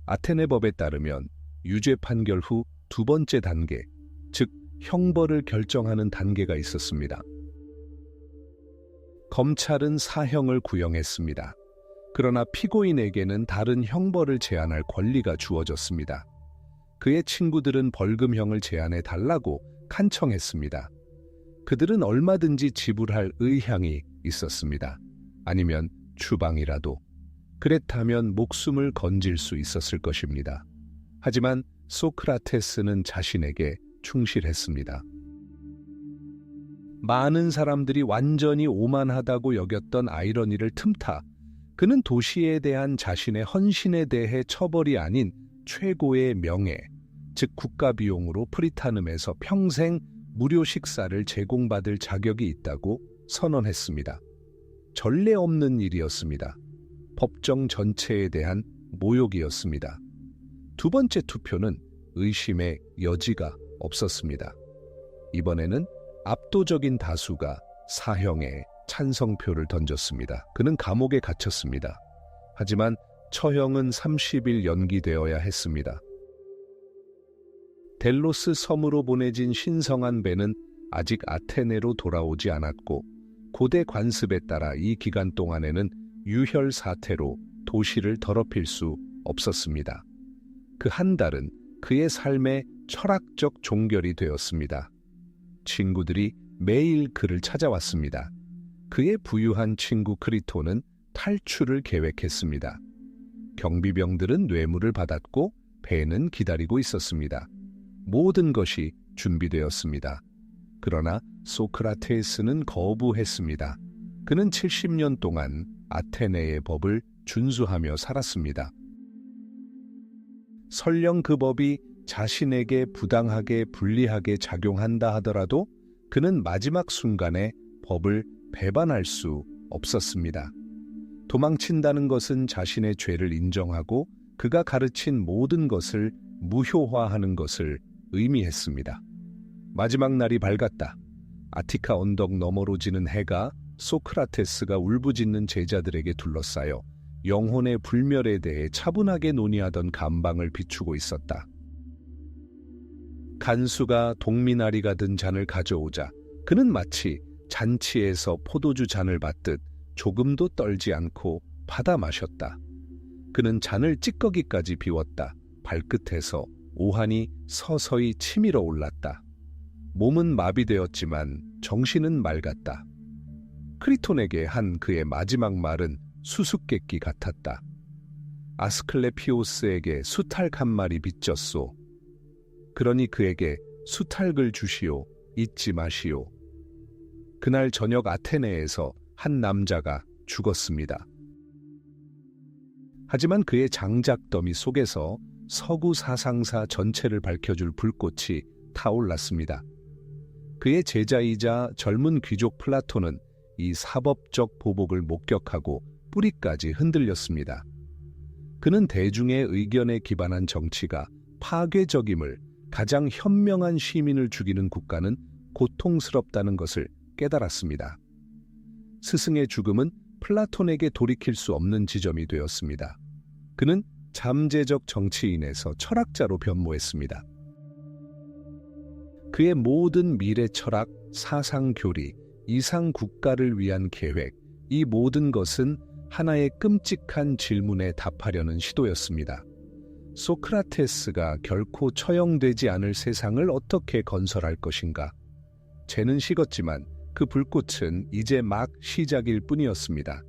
아테네 법에 따르면 유죄 판결 후 두 번째 단계, 즉 형벌을 결정하는 단계가 있었습니다. 검찰은 사형을 구형했습니다. 그러나 피고인에게는 다른 형벌을 제안할 권리가 주어졌습니다. 그의 친구들은 벌금형을 제안해 달라고 간청했습니다. 그들은 얼마든지 지불할 의향이 있었습니다. 아니면 추방이라도. 그랬다면 목숨을 건질 수 있었을 것입니다. 하지만 소크라테스는 자신에게 충실했습니다. 많은 사람들이 완전히 오만하다고 여겼던 아이러니를 틈타 그는 도시에 대한 자신의 헌신에 대해 처벌이 아닌 최고의 명예, 즉 국가 비용으로 프리타눔에서 평생 무료 식사를 제공받을 자격이 있다고 선언했습니다. 전례 없는 일이었습니다. 법정 전체에 대한 모욕이었습니다. 두 번째 투표는 의심의 여지가 없었습니다. 이번에는 압도적인 다수가 사형에 찬성표를 던졌습니다. 그는 감옥에 갇혔습니다. 하지만 처형은 30일 연기되어야 했습니다. 델로스 섬으로 보내진 신성한 배는 아직 아테네로 돌아오지 않았고 고대 관습에 따라 이 기간 동안에는 유혈 사태로 도시를 더럽힐 수 없었습니다. 그 한 달은 그의 삶의 철학적 종결이 되었습니다. 친구들이 매일 그를 찾아왔습니다. 그의 부유한 친구 크리토는 탈출을 계획했습니다. 경비병들은 뇌물을 받았고 배는 기다리고 있었습니다. 모든 것이 준비되었습니다. 그러나 소크라테스는 거부했습니다. 그는 70년 동안 아테네의 법을 준수하며 살았습니다. 설령 그 법이 자신에게 부당하게 불리하게 작용한다 하더라도 그는 마지막 순간에 법을 배반할 수 없었습니다. 도망친다는 것은 자신의 죄를 인정하고 그가 가르친 모든 것을 무효화하는 것을 의미했습니다. 마지막 날이 밝았다. 아티카 언덕 너머로 지는 해가 소크라테스가 울부짖는 제자들에게 둘러싸여 영혼의 불멸에 대해 차분하게 논의하던 감방을 비추고 있었다. 간수가 동미나리가 든 잔을 가져오자 그는 마치 잔치에서 포도주 잔을 받듯 조금도 떨지 않고 받아 마셨다. 그는 잔을 찌꺼기까지 비웠다. 발끝에서 오한이 서서히 치밀어 올랐다. 몸은 마비되었지만 정신은 맑았다. 크리톤에게 한 그의 마지막 말은 수수께끼 같았다. 아스클레피오스에게 수탈 한 마리 빚졌소. 그러니 그에게 수탈을 주시오. 잊지 마시오. 그날 저녁 아테네에서 한 남자가 죽었습니다. 하지만 그의 장작더미 속에서 서구 사상사 전체를 밝혀줄 불꽃이 타올랐습니다. 그의 제자이자 젊은 귀족 플라톤은 이 사법적 보복을 목격하고 뿌리까지 흔들렸습니다. 그는 대중의 의견에 기반한 정치가 파괴적임을, 가장 현명한 시민을 죽이는 국가는 고통스럽다는 것을 깨달았습니다. 스승의 죽음은 플라톤에게 돌이킬 수 없는 지점이 되었습니다. 그는 잠재적 정치인에서 철학자로 변모했습니다. 그의 모든 미래 철학, 사상 교리, 이상 국가를 위한 계획, 이 모든 것은 하나의 끔찍한 질문에 답하려는 시도였습니다. 소크라테스가 결코 처형되지 않을 세상을 어떻게 건설할 것인가? 재는 식었지만 그 불꽃은 이제 막 시작일 뿐이었습니다.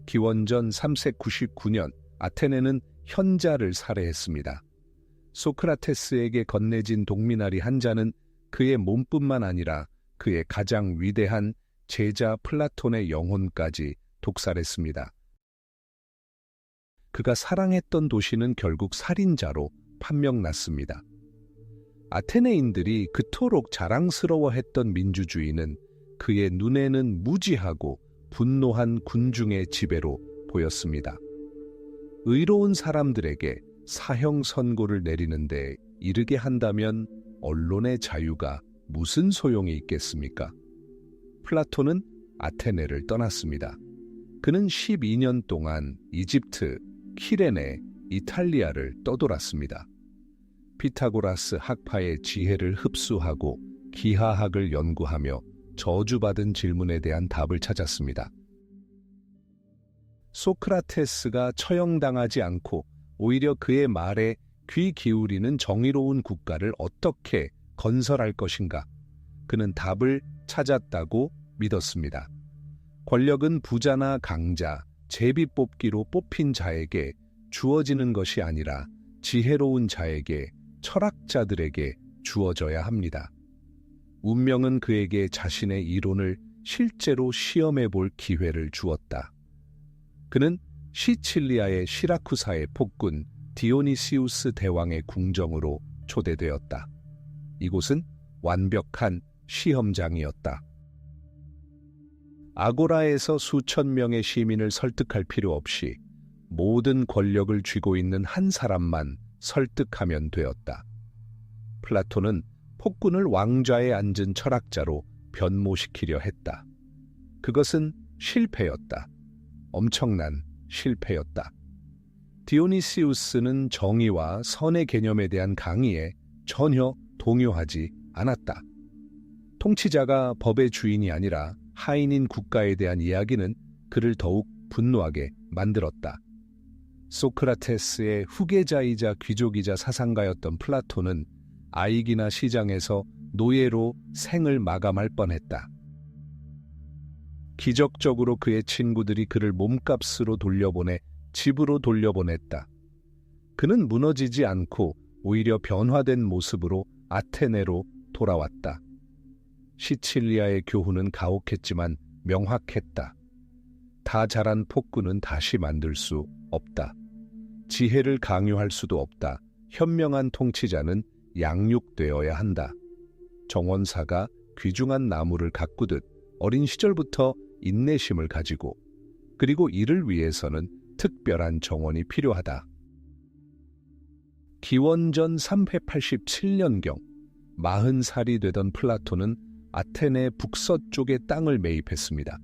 기원전 3세 99년 아테네는 현자를 살해했습니다. 소크라테스에게 건네진 동미나리 한 자는 그의 몸뿐만 아니라 그의 가장 위대한 제자 플라톤의 영혼까지 독살했습니다. 그가 사랑했던 도시는 결국 살인자로 판명났습니다. 아테네인들이 그토록 자랑스러워했던 민주주의는 그의 눈에는 무지하고 분노한 군중의 지배로 보였습니다. 의로운 사람들에게 사형 선고를 내리는데 이르게 한다면 언론의 자유가 무슨 소용이 있겠습니까? 플라톤은 아테네를 떠났습니다. 그는 12년 동안 이집트, 키레네, 이탈리아를 떠돌았습니다. 피타고라스 학파의 지혜를 흡수하고 기하학을 연구하며 저주받은 질문에 대한 답을 찾았습니다. 소크라테스가 처형당하지 않고 오히려 그의 말에 귀 기울이는 정의로운 국가를 어떻게 건설할 것인가? 그는 답을 찾았다고 믿었습니다. 권력은 부자나 강자, 제비뽑기로 뽑힌 자에게 주어지는 것이 아니라 지혜로운 자에게, 철학자들에게 주어져야 합니다. 운명은 그에게 자신의 이론을 실제로 시험해 볼 기회를 주었다. 그는 시칠리아의 시라쿠사의 폭군 디오니시우스 대왕의 궁정으로 초대되었다. 이곳은 완벽한 시험장이었다. 아고라에서 수천 명의 시민을 설득할 필요 없이 모든 권력을 쥐고 있는 한 사람만 설득하면 되었다. 플라톤은 폭군을 왕좌에 앉은 철학자로 변모시키려 했다. 그것은 실패였다. 엄청난 실패였다. 디오니시우스는 정의와 선의 개념에 대한 강의에 전혀 동요하지 않았다. 통치자가 법의 주인이 아니라 하인인 국가에 대한 이야기는 그를 더욱 분노하게 만들었다. 소크라테스의 후계자이자 귀족이자 사상가였던 플라톤은 아이기나 시장에서 노예로 생을 마감할 뻔했다. 기적적으로 그의 친구들이 그를 몸값으로 돌려보내 집으로 돌려보냈다. 그는 무너지지 않고 오히려 변화된 모습으로 아테네로 돌아왔다. 시칠리아의 교훈은 가혹했지만 명확했다. 다 자란 폭군은 다시 만들 수 없다. 지혜를 강요할 수도 없다. 현명한 통치자는 양육되어야 한다. 정원사가 귀중한 나무를 가꾸듯 어린 시절부터 인내심을 가지고 그리고 이를 위해서는 특별한 정원이 필요하다. 기원전 387년경 40살이 되던 플라톤은 아테네 북서쪽의 땅을 매입했습니다.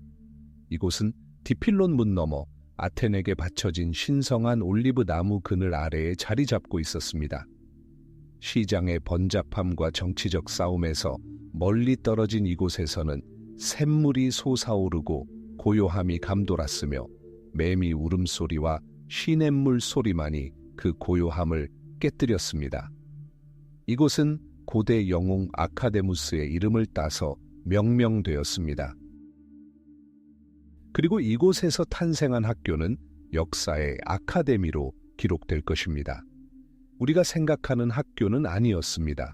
이곳은 디필론 문 너머 아테네에게 바쳐진 신성한 올리브 나무 그늘 아래에 자리 잡고 있었습니다. 시장의 번잡함과 정치적 싸움에서 멀리 떨어진 이곳에서는 샘물이 솟아오르고 고요함이 감돌았으며 매미 울음소리와 시냇물 소리만이 그 고요함을 깨뜨렸습니다. 이곳은 고대 영웅 아카데무스의 이름을 따서 명명되었습니다. 그리고 이곳에서 탄생한 학교는 역사의 아카데미로 기록될 것입니다. 우리가 생각하는 학교는 아니었습니다.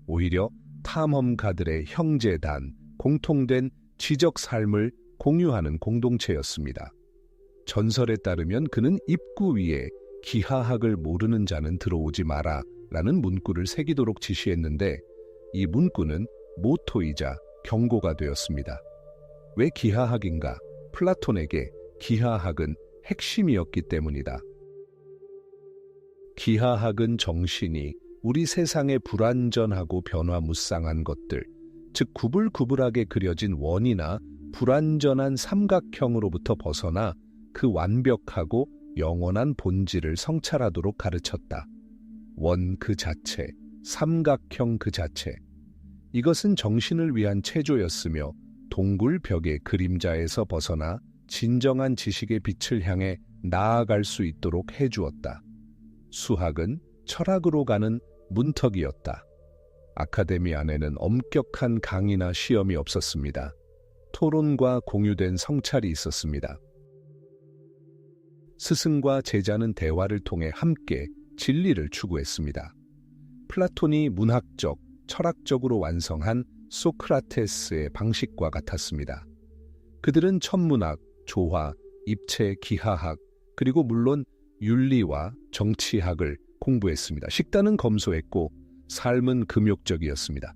오히려 탐험가들의 형제단, 공통된 지적 삶을 공유하는 공동체였습니다. 전설에 따르면 그는 입구 위에 기하학을 모르는 자는 들어오지 마라 라는 문구를 새기도록 지시했는데 이 문구는 모토이자 경고가 되었습니다. 왜 기하학인가? 플라톤에게 기하학은 핵심이었기 때문이다. 기하학은 정신이 우리 세상의 불완전하고 변화무쌍한 것들, 즉 구불구불하게 그려진 원이나 불완전한 삼각형으로부터 벗어나 그 완벽하고 영원한 본질을 성찰하도록 가르쳤다. 원 그 자체, 삼각형 그 자체. 이것은 정신을 위한 체조였으며 동굴 벽의 그림자에서 벗어나 진정한 지식의 빛을 향해 나아갈 수 있도록 해주었다. 수학은 철학으로 가는 문턱이었다. 아카데미 안에는 엄격한 강의나 시험이 없었습니다. 토론과 공유된 성찰이 있었습니다. 스승과 제자는 대화를 통해 함께 진리를 추구했습니다. 플라톤이 문학적, 철학적으로 완성한 소크라테스의 방식과 같았습니다. 그들은 천문학, 조화, 입체, 기하학, 그리고 물론 윤리와 정치학을 공부했습니다. 식단은 검소했고 삶은 금욕적이었습니다.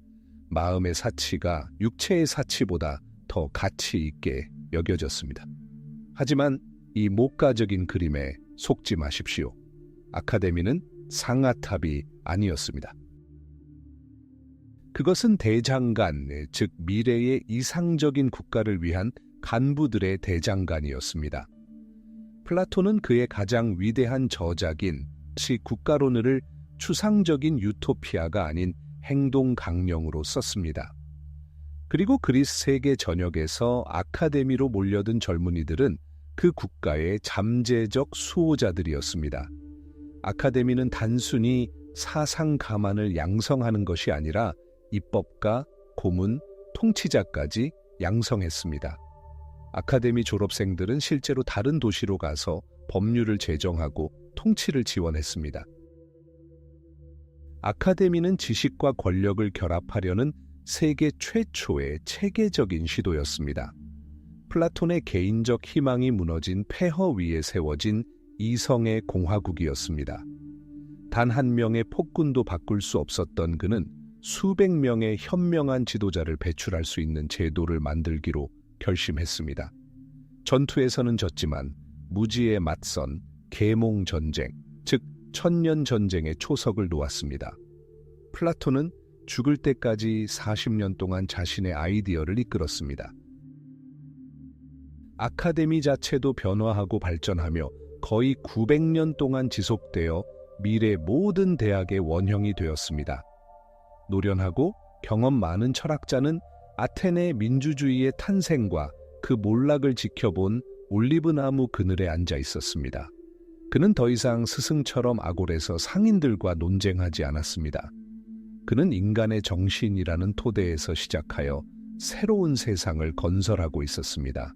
마음의 사치가 육체의 사치보다 더 가치 있게 여겨졌습니다. 하지만 이 목가적인 그림에 속지 마십시오. 아카데미는 상아탑이 아니었습니다. 그것은 대장간, 즉 미래의 이상적인 국가를 위한 간부들의 대장간이었습니다. 플라톤은 그의 가장 위대한 저작인 국가론을 추상적인 유토피아가 아닌 행동 강령으로 썼습니다. 그리고 그리스 세계 전역에서 아카데미로 몰려든 젊은이들은 그 국가의 잠재적 수호자들이었습니다. 아카데미는 단순히 사상 가만을 양성하는 것이 아니라 입법가, 고문, 통치자까지 양성했습니다. 아카데미 졸업생들은 실제로 다른 도시로 가서 법률을 제정하고 통치를 지원했습니다. 아카데미는 지식과 권력을 결합하려는 세계 최초의 체계적인 시도였습니다. 플라톤의 개인적 희망이 무너진 폐허 위에 세워진 이성의 공화국이었습니다. 단 한 명의 폭군도 바꿀 수 없었던 그는 수백 명의 현명한 지도자를 배출할 수 있는 제도를 만들기로 결심했습니다. 전투에서는 졌지만 무지에 맞선 계몽전쟁, 즉 천년전쟁의 초석을 놓았습니다. 플라톤은 죽을 때까지 40년 동안 자신의 아이디어를 이끌었습니다. 아카데미 자체도 변화하고 발전하며 거의 900년 동안 지속되어 미래 모든 대학의 원형이 되었습니다. 노련하고 경험 많은 철학자는 아테네 민주주의의 탄생과 그 몰락을 지켜본 올리브나무 그늘에 앉아 있었습니다. 그는 더 이상 스승처럼 아골에서 상인들과 논쟁하지 않았습니다. 그는 인간의 정신이라는 토대에서 시작하여 새로운 세상을 건설하고 있었습니다.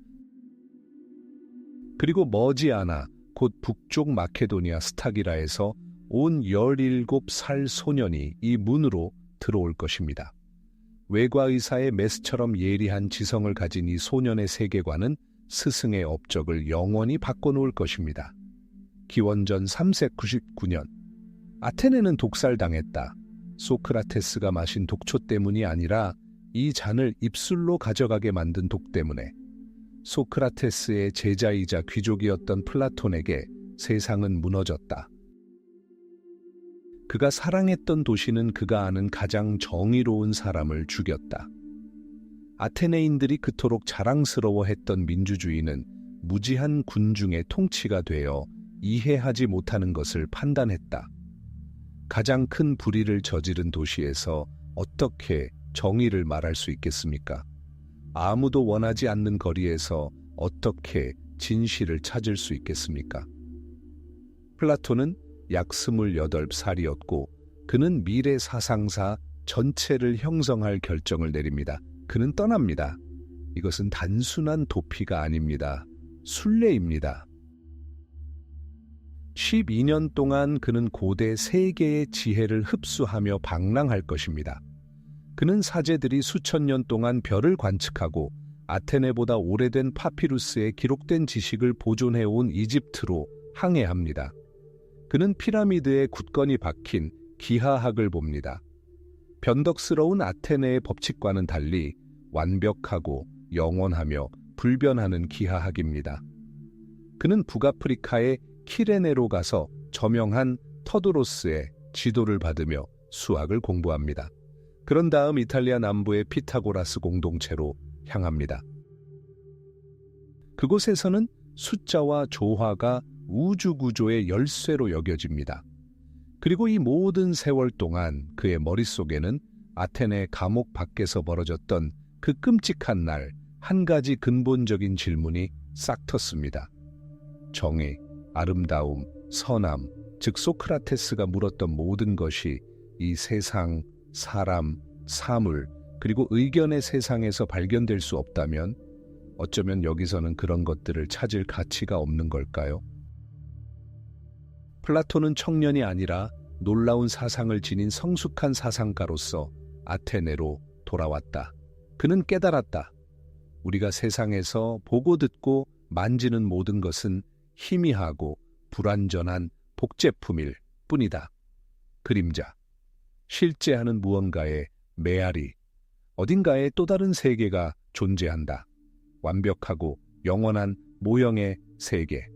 그리고 머지않아 곧 북쪽 마케도니아 스타기라에서 온 17살 소년이 이 문으로 들어올 것입니다. 외과의사의 메스처럼 예리한 지성을 가진 이 소년의 세계관은 스승의 업적을 영원히 바꿔놓을 것입니다. 기원전 3세 99년, 아테네는 독살당했다. 소크라테스가 마신 독초 때문이 아니라 이 잔을 입술로 가져가게 만든 독 때문에. 소크라테스의 제자이자 귀족이었던 플라톤에게 세상은 무너졌다. 그가 사랑했던 도시는 그가 아는 가장 정의로운 사람을 죽였다. 아테네인들이 그토록 자랑스러워했던 민주주의는 무지한 군중의 통치가 되어 이해하지 못하는 것을 판단했다. 가장 큰 불의를 저지른 도시에서 어떻게 정의를 말할 수 있겠습니까? 아무도 원하지 않는 거리에서 어떻게 진실을 찾을 수 있겠습니까? 플라톤은 약 28살이었고 그는 미래 사상사 전체를 형성할 결정을 내립니다. 그는 떠납니다. 이것은 단순한 도피가 아닙니다. 순례입니다. 12년 동안 그는 고대 세계의 지혜를 흡수하며 방랑할 것입니다. 그는 사제들이 수천 년 동안 별을 관측하고 아테네보다 오래된 파피루스에 기록된 지식을 보존해온 이집트로 항해합니다. 그는 피라미드에 굳건히 박힌 기하학을 봅니다. 변덕스러운 아테네의 법칙과는 달리 완벽하고 영원하며 불변하는 기하학입니다. 그는 북아프리카의 키레네로 가서 저명한 터도로스의 지도를 받으며 수학을 공부합니다. 그런 다음 이탈리아 남부의 피타고라스 공동체로 향합니다. 그곳에서는 숫자와 조화가 우주 구조의 열쇠로 여겨집니다. 그리고 이 모든 세월 동안 그의 머릿속에는 아테네 감옥 밖에서 벌어졌던 그 끔찍한 날 한 가지 근본적인 질문이 싹 텄습니다. 정의, 아름다움, 선함, 즉 소크라테스가 물었던 모든 것이 이 세상, 사람, 사물, 그리고 의견의 세상에서 발견될 수 없다면 어쩌면 여기서는 그런 것들을 찾을 가치가 없는 걸까요? 플라톤은 청년이 아니라 놀라운 사상을 지닌 성숙한 사상가로서 아테네로 돌아왔다. 그는 깨달았다. 우리가 세상에서 보고 듣고 만지는 모든 것은 희미하고 불완전한 복제품일 뿐이다. 그림자, 실제하는 무언가의 메아리, 어딘가에 또 다른 세계가 존재한다. 완벽하고 영원한 모형의 세계,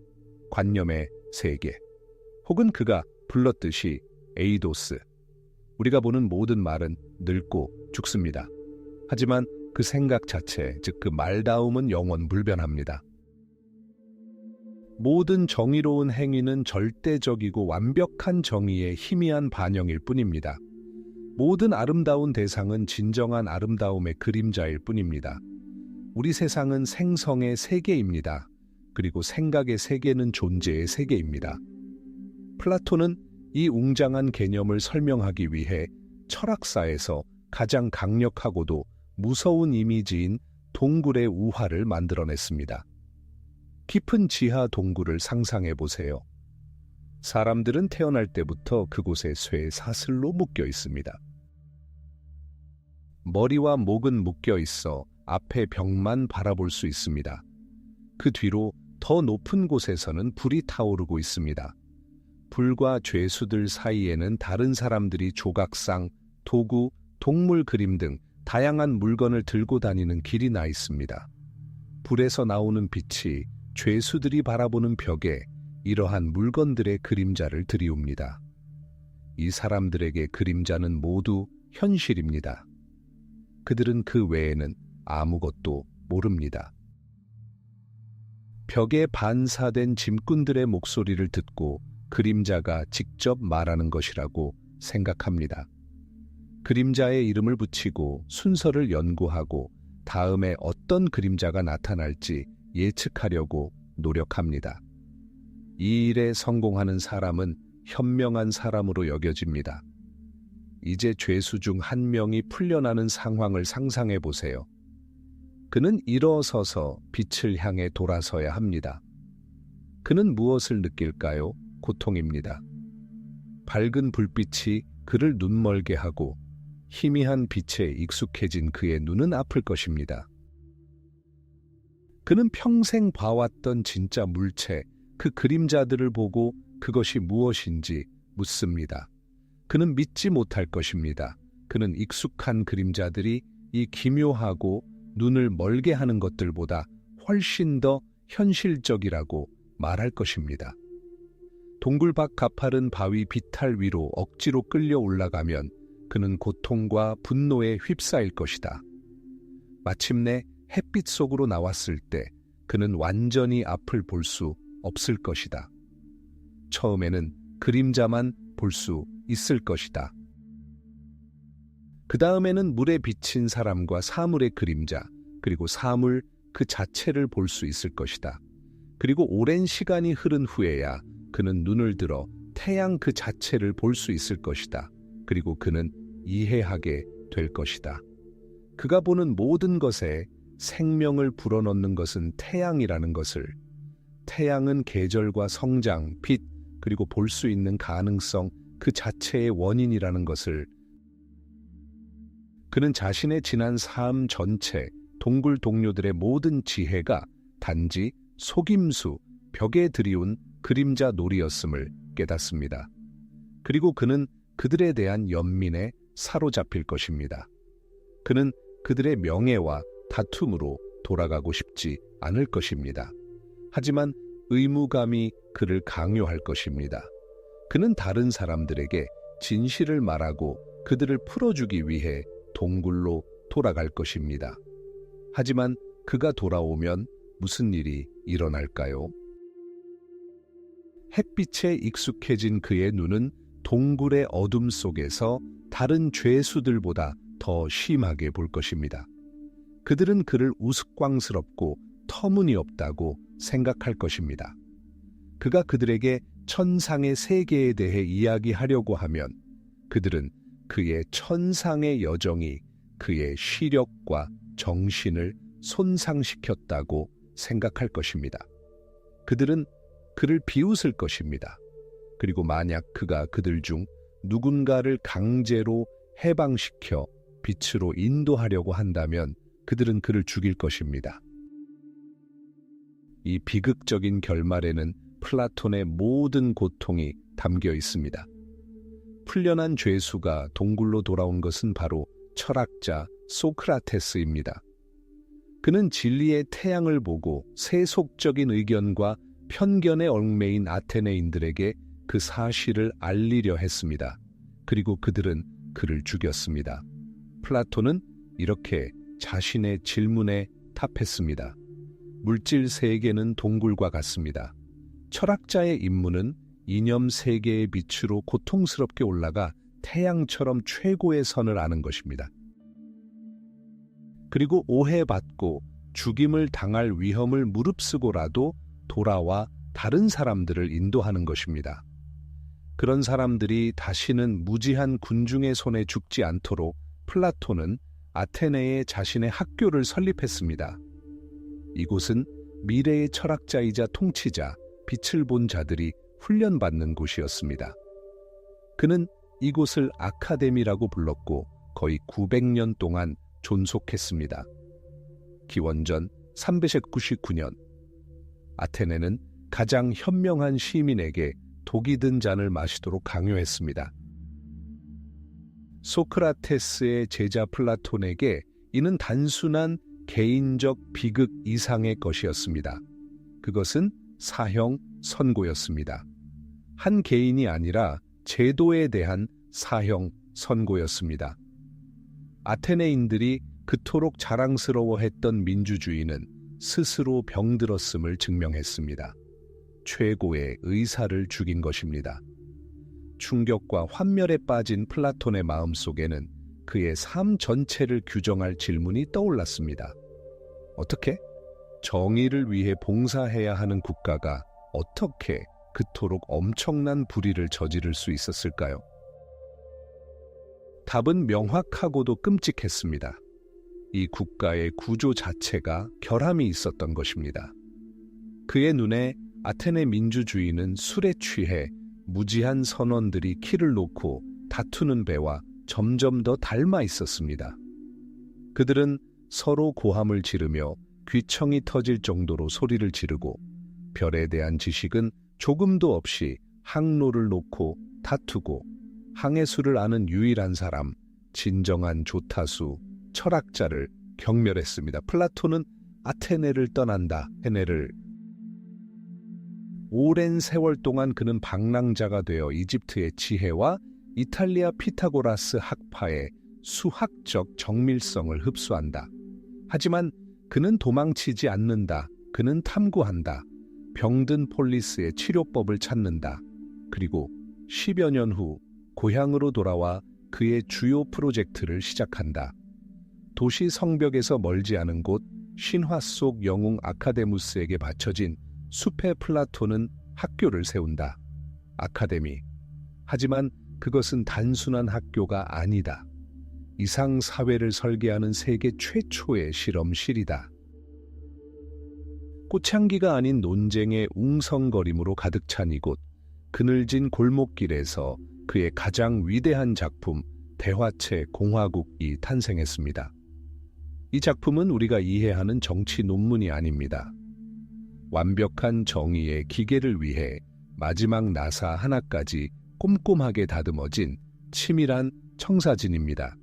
관념의 세계, 혹은 그가 불렀듯이 에이도스. 우리가 보는 모든 말은 늙고 죽습니다. 하지만 그 생각 자체, 즉 그 말다움은 영원 불변합니다. 모든 정의로운 행위는 절대적이고 완벽한 정의의 희미한 반영일 뿐입니다. 모든 아름다운 대상은 진정한 아름다움의 그림자일 뿐입니다. 우리 세상은 생성의 세계입니다. 그리고 생각의 세계는 존재의 세계입니다. 플라톤은 이 웅장한 개념을 설명하기 위해 철학사에서 가장 강력하고도 무서운 이미지인 동굴의 우화를 만들어냈습니다. 깊은 지하 동굴을 상상해 보세요. 사람들은 태어날 때부터 그곳에 쇠 사슬로 묶여 있습니다. 머리와 목은 묶여 있어 앞에 벽만 바라볼 수 있습니다. 그 뒤로 더 높은 곳에서는 불이 타오르고 있습니다. 불과 죄수들 사이에는 다른 사람들이 조각상, 도구, 동물 그림 등 다양한 물건을 들고 다니는 길이 나 있습니다. 불에서 나오는 빛이 죄수들이 바라보는 벽에 이러한 물건들의 그림자를 들이웁니다. 이 사람들에게 그림자는 모두 현실입니다. 그들은 그 외에는 아무것도 모릅니다. 벽에 반사된 짐꾼들의 목소리를 듣고 그림자가 직접 말하는 것이라고 생각합니다. 그림자에 이름을 붙이고 순서를 연구하고 다음에 어떤 그림자가 나타날지 예측하려고 노력합니다. 이 일에 성공하는 사람은 현명한 사람으로 여겨집니다. 이제 죄수 중 한 명이 풀려나는 상황을 상상해 보세요. 그는 일어서서 빛을 향해 돌아서야 합니다. 그는 무엇을 느낄까요? 고통입니다. 밝은 불빛이 그를 눈멀게 하고 희미한 빛에 익숙해진 그의 눈은 아플 것입니다. 그는 평생 봐왔던 진짜 물체, 그 그림자들을 보고 그것이 무엇인지 묻습니다. 그는 믿지 못할 것입니다. 그는 익숙한 그림자들이 이 기묘하고 눈을 멀게 하는 것들보다 훨씬 더 현실적이라고 말할 것입니다. 동굴 밖 가파른 바위 비탈 위로 억지로 끌려 올라가면 그는 고통과 분노에 휩싸일 것이다. 마침내 햇빛 속으로 나왔을 때 그는 완전히 앞을 볼 수 없을 것이다. 처음에는 그림자만 볼 수 있을 것이다. 그 다음에는 물에 비친 사람과 사물의 그림자, 그리고 사물 그 자체를 볼 수 있을 것이다. 그리고 오랜 시간이 흐른 후에야 그는 눈을 들어 태양 그 자체를 볼 수 있을 것이다. 그리고 그는 이해하게 될 것이다. 그가 보는 모든 것에 생명을 불어넣는 것은 태양이라는 것을, 태양은 계절과 성장, 빛, 그리고 볼 수 있는 가능성 그 자체의 원인이라는 것을, 그는 자신의 지난 삶 전체, 동굴 동료들의 모든 지혜가 단지 속임수, 벽에 들이운 그림자 놀이였음을 깨닫습니다. 그리고 그는 그들에 대한 연민에 사로잡힐 것입니다. 그는 그들의 명예와 다툼으로 돌아가고 싶지 않을 것입니다. 하지만 의무감이 그를 강요할 것입니다. 그는 다른 사람들에게 진실을 말하고 그들을 풀어주기 위해 동굴로 돌아갈 것입니다. 하지만 그가 돌아오면 무슨 일이 일어날까요? 햇빛에 익숙해진 그의 눈은 동굴의 어둠 속에서 다른 죄수들보다 더 심하게 볼 것입니다. 그들은 그를 우스꽝스럽고 터무니없다고 생각할 것입니다. 그가 그들에게 천상의 세계에 대해 이야기하려고 하면 그들은 그의 천상의 여정이 그의 시력과 정신을 손상시켰다고 생각할 것입니다. 그들은 그를 비웃을 것입니다. 그리고 만약 그가 그들 중 누군가를 강제로 해방시켜 빛으로 인도하려고 한다면 그들은 그를 죽일 것입니다. 이 비극적인 결말에는 플라톤의 모든 고통이 담겨 있습니다. 풀려난 죄수가 동굴로 돌아온 것은 바로 철학자 소크라테스입니다. 그는 진리의 태양을 보고 세속적인 의견과 편견에 얽매인 아테네인들에게 그 사실을 알리려 했습니다. 그리고 그들은 그를 죽였습니다. 플라톤은 이렇게 자신의 질문에 답했습니다. 물질 세계는 동굴과 같습니다. 철학자의 임무는 이념 세계의 빛으로 고통스럽게 올라가 태양처럼 최고의 선을 아는 것입니다. 그리고 오해받고 죽임을 당할 위험을 무릅쓰고라도 돌아와 다른 사람들을 인도하는 것입니다. 그런 사람들이 다시는 무지한 군중의 손에 죽지 않도록 플라톤은 아테네에 자신의 학교를 설립했습니다. 이곳은 미래의 철학자이자 통치자, 빛을 본 자들이 훈련받는 곳이었습니다. 그는 이곳을 아카데미라고 불렀고 거의 900년 동안 존속했습니다. 기원전 399년 아테네는 가장 현명한 시민에게 독이 든 잔을 마시도록 강요했습니다. 소크라테스의 제자 플라톤에게 이는 단순한 개인적 비극 이상의 것이었습니다. 그것은 사형 선고였습니다. 한 개인이 아니라 제도에 대한 사형 선고였습니다. 아테네인들이 그토록 자랑스러워했던 민주주의는 스스로 병들었음을 증명했습니다. 최고의 의사를 죽인 것입니다. 충격과 환멸에 빠진 플라톤의 마음속에는 그의 삶 전체를 규정할 질문이 떠올랐습니다. 어떻게? 정의를 위해 봉사해야 하는 국가가 어떻게 그토록 엄청난 불의를 저지를 수 있었을까요? 답은 명확하고도 끔찍했습니다. 이 국가의 구조 자체가 결함이 있었던 것입니다. 그의 눈에 아테네 민주주의는 술에 취해 무지한 선원들이 키를 놓고 다투는 배와 점점 더 닮아 있었습니다. 그들은 서로 고함을 지르며 귀청이 터질 정도로 소리를 지르고 별에 대한 지식은 조금도 없이 항로를 놓고 다투고 항해술을 아는 유일한 사람, 진정한 조타수, 철학자를 경멸했습니다. 플라톤은 아테네를 떠난다. 아테네를 오랜 세월 동안 그는 방랑자가 되어 이집트의 지혜와 이탈리아 피타고라스 학파의 수학적 정밀성을 흡수한다. 하지만 그는 도망치지 않는다. 그는 탐구한다. 병든 폴리스의 치료법을 찾는다. 그리고 10여 년 후 고향으로 돌아와 그의 주요 프로젝트를 시작한다. 도시 성벽에서 멀지 않은 곳 신화 속 영웅 아카데무스에게 바쳐진 숲의 플라톤은 학교를 세운다. 아카데미. 하지만 그것은 단순한 학교가 아니다. 이상 사회를 설계하는 세계 최초의 실험실이다. 꽃향기가 아닌 논쟁의 웅성거림으로 가득 찬 이곳, 그늘진 골목길에서 그의 가장 위대한 작품 대화체 공화국이 탄생했습니다. 이 작품은 우리가 이해하는 정치 논문이 아닙니다. 완벽한 정의의 기계를 위해 마지막 나사 하나까지 꼼꼼하게 다듬어진 치밀한 청사진입니다.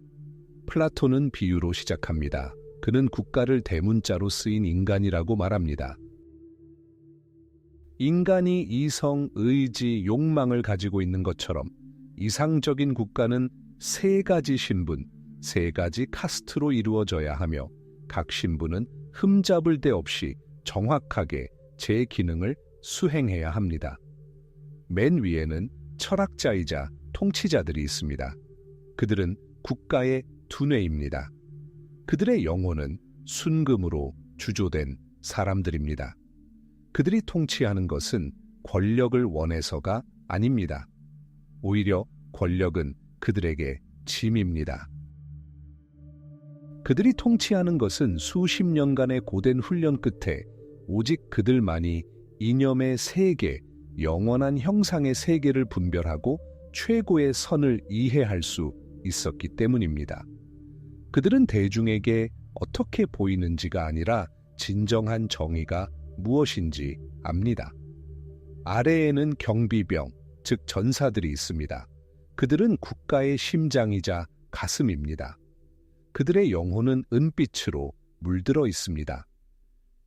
플라톤은 비유로 시작합니다. 그는 국가를 대문자로 쓰인 인간이라고 말합니다. 인간이 이성, 의지, 욕망을 가지고 있는 것처럼 이상적인 국가는 세 가지 신분, 세 가지 카스트로 이루어져야 하며 각 신분은 흠잡을 데 없이 정확하게 제 기능을 수행해야 합니다. 맨 위에는 철학자이자 통치자들이 있습니다. 그들은 국가의 두뇌입니다. 그들의 영혼은 순금으로 주조된 사람들입니다. 그들이 통치하는 것은 권력을 원해서가 아닙니다. 오히려 권력은 그들에게 짐입니다. 그들이 통치하는 것은 수십 년간의 고된 훈련 끝에 오직 그들만이 이념의 세계, 영원한 형상의 세계를 분별하고 최고의 선을 이해할 수 있었기 때문입니다. 그들은 대중에게 어떻게 보이는지가 아니라 진정한 정의가 무엇인지 압니다. 아래에는 경비병, 즉 전사들이 있습니다. 그들은 국가의 심장이자 가슴입니다. 그들의 영혼은 은빛으로 물들어 있습니다.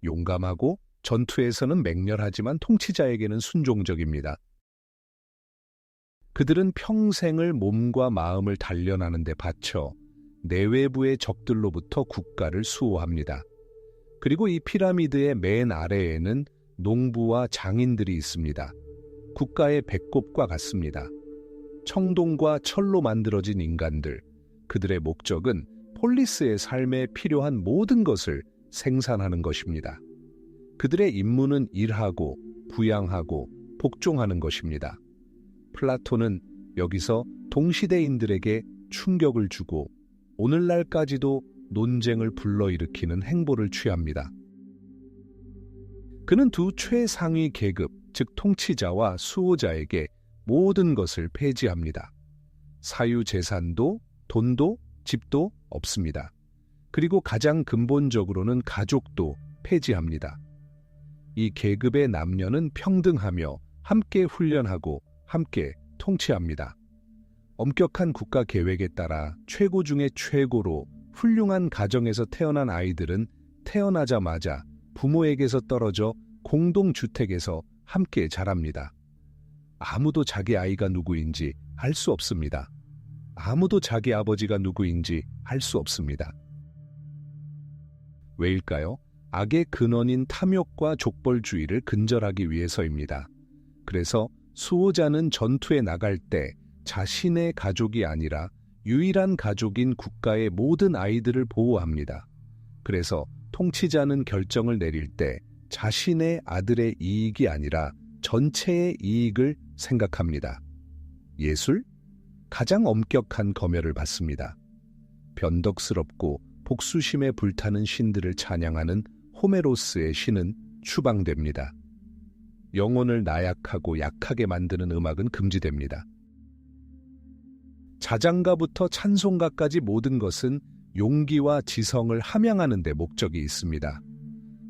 용감하고 전투에서는 맹렬하지만 통치자에게는 순종적입니다. 그들은 평생을 몸과 마음을 단련하는 데 바쳐 내외부의 적들로부터 국가를 수호합니다. 그리고 이 피라미드의 맨 아래에는 농부와 장인들이 있습니다. 국가의 배꼽과 같습니다. 청동과 철로 만들어진 인간들, 그들의 목적은 폴리스의 삶에 필요한 모든 것을 생산하는 것입니다. 그들의 임무는 일하고 부양하고 복종하는 것입니다. 플라톤은 여기서 동시대인들에게 충격을 주고 오늘날까지도 논쟁을 불러일으키는 행보를 취합니다. 그는 두 최상위 계급, 즉 통치자와 수호자에게 모든 것을 폐지합니다. 사유재산도, 돈도, 집도 없습니다. 그리고 가장 근본적으로는 가족도 폐지합니다. 이 계급의 남녀는 평등하며 함께 훈련하고 함께 통치합니다. 엄격한 국가 계획에 따라 최고 중에 최고로 훌륭한 가정에서 태어난 아이들은 태어나자마자 부모에게서 떨어져 공동주택에서 함께 자랍니다. 아무도 자기 아이가 누구인지 알 수 없습니다. 아무도 자기 아버지가 누구인지 알 수 없습니다. 왜일까요? 악의 근원인 탐욕과 족벌주의를 근절하기 위해서입니다. 그래서 수호자는 전투에 나갈 때 자신의 가족이 아니라 유일한 가족인 국가의 모든 아이들을 보호합니다. 그래서 통치자는 결정을 내릴 때 자신의 아들의 이익이 아니라 전체의 이익을 생각합니다. 예술? 가장 엄격한 검열을 받습니다. 변덕스럽고 복수심에 불타는 신들을 찬양하는 호메로스의 시는 추방됩니다. 영혼을 나약하고 약하게 만드는 음악은 금지됩니다. 자장가부터 찬송가까지 모든 것은 용기와 지성을 함양하는 데 목적이 있습니다.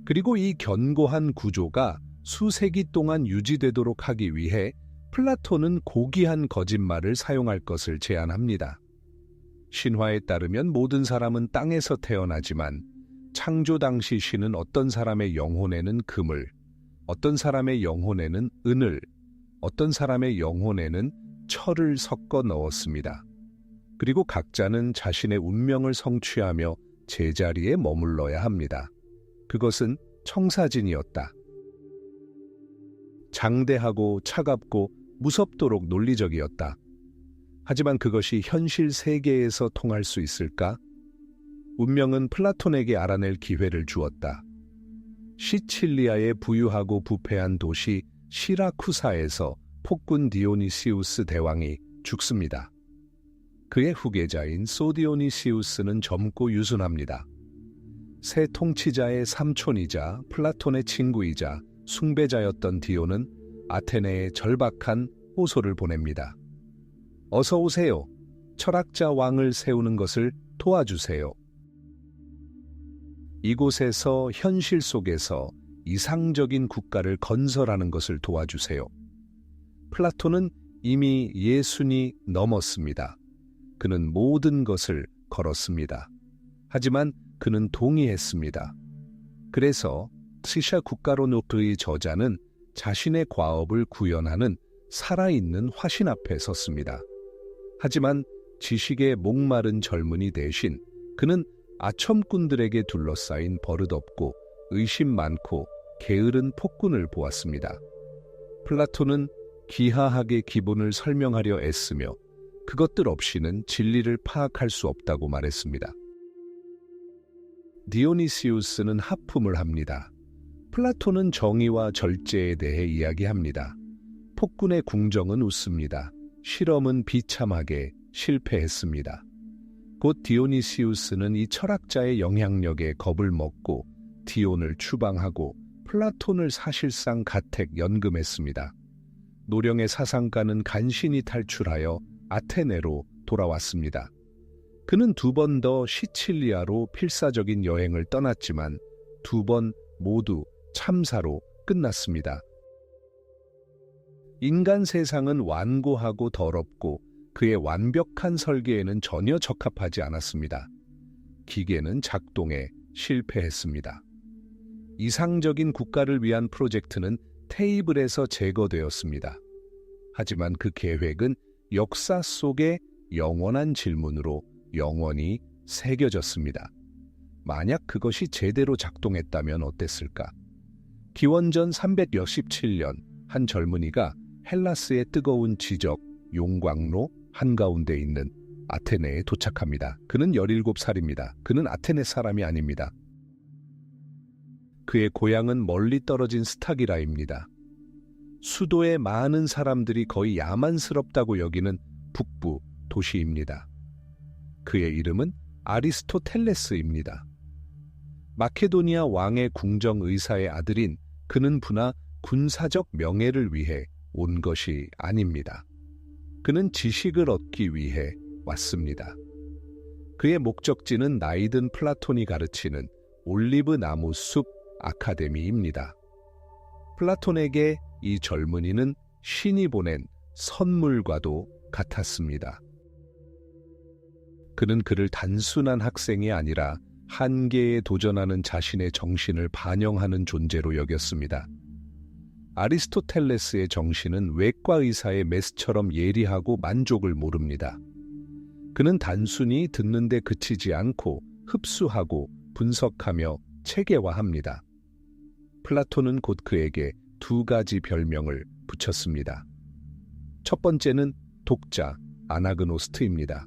그리고 이 견고한 구조가 수세기 동안 유지되도록 하기 위해 플라톤은 고귀한 거짓말을 사용할 것을 제안합니다. 신화에 따르면 모든 사람은 땅에서 태어나지만 창조 당시 신은 어떤 사람의 영혼에는 금을, 어떤 사람의 영혼에는 은을, 어떤 사람의 영혼에는 철을 섞어 넣었습니다. 그리고 각자는 자신의 운명을 성취하며 제자리에 머물러야 합니다. 그것은 청사진이었다. 장대하고 차갑고 무섭도록 논리적이었다. 하지만 그것이 현실 세계에서 통할 수 있을까? 운명은 플라톤에게 알아낼 기회를 주었다. 시칠리아의 부유하고 부패한 도시 시라쿠사에서 폭군 디오니시우스 대왕이 죽습니다. 그의 후계자인 소디오니시우스는 젊고 유순합니다. 새 통치자의 삼촌이자 플라톤의 친구이자 숭배자였던 디오는 아테네에 절박한 호소를 보냅니다. 어서 오세요. 철학자 왕을 세우는 것을 도와주세요. 이곳에서 현실 속에서 이상적인 국가를 건설하는 것을 도와주세요. 플라톤은 이미 예순이 넘었습니다. 그는 모든 것을 걸었습니다. 하지만 그는 동의했습니다. 그래서 트시아 국가로노트의 저자는 자신의 과업을 구현하는 살아있는 화신 앞에 섰습니다. 하지만 지식에 목마른 젊은이 대신 그는 아첨꾼들에게 둘러싸인 버릇없고 의심 많고 게으른 폭군을 보았습니다. 플라톤은 기하학의 기본을 설명하려 애쓰며 그것들 없이는 진리를 파악할 수 없다고 말했습니다. 디오니시우스는 하품을 합니다. 플라톤은 정의와 절제에 대해 이야기합니다. 폭군의 궁정은 웃습니다. 실험은 비참하게 실패했습니다. 곧 디오니시우스는 이 철학자의 영향력에 겁을 먹고 디온을 추방하고 플라톤을 사실상 가택 연금했습니다. 노령의 사상가는 간신히 탈출하여 아테네로 돌아왔습니다. 그는 2번 더 시칠리아로 필사적인 여행을 떠났지만 2번 모두 참사로 끝났습니다. 인간 세상은 완고하고 더럽고 그의 완벽한 설계에는 전혀 적합하지 않았습니다. 기계는 작동에 실패했습니다. 이상적인 국가를 위한 프로젝트는 테이블에서 제거되었습니다. 하지만 그 계획은 역사 속의 영원한 질문으로 영원히 새겨졌습니다. 만약 그것이 제대로 작동했다면 어땠을까? 기원전 317년 한 젊은이가 헬라스의 뜨거운 지적, 용광로 한가운데 있는 아테네에 도착합니다. 그는 17살입니다. 그는 아테네 사람이 아닙니다. 그의 고향은 멀리 떨어진 스타기라입니다. 수도의 많은 사람들이 거의 야만스럽다고 여기는 북부 도시입니다. 그의 이름은 아리스토텔레스입니다. 마케도니아 왕의 궁정 의사의 아들인 그는 부나 군사적 명예를 위해 온 것이 아닙니다. 그는 지식을 얻기 위해 왔습니다. 그의 목적지는 나이든 플라톤이 가르치는 올리브 나무 숲 아카데미입니다. 플라톤에게 이 젊은이는 신이 보낸 선물과도 같았습니다. 그는 그를 단순한 학생이 아니라 한계에 도전하는 자신의 정신을 반영하는 존재로 여겼습니다. 아리스토텔레스의 정신은 외과 의사의 메스처럼 예리하고 만족을 모릅니다. 그는 단순히 듣는 데 그치지 않고 흡수하고 분석하며 체계화합니다. 플라톤은 곧 그에게 2가지 별명을 붙였습니다. 첫 번째는 독자 아나그노스트입니다.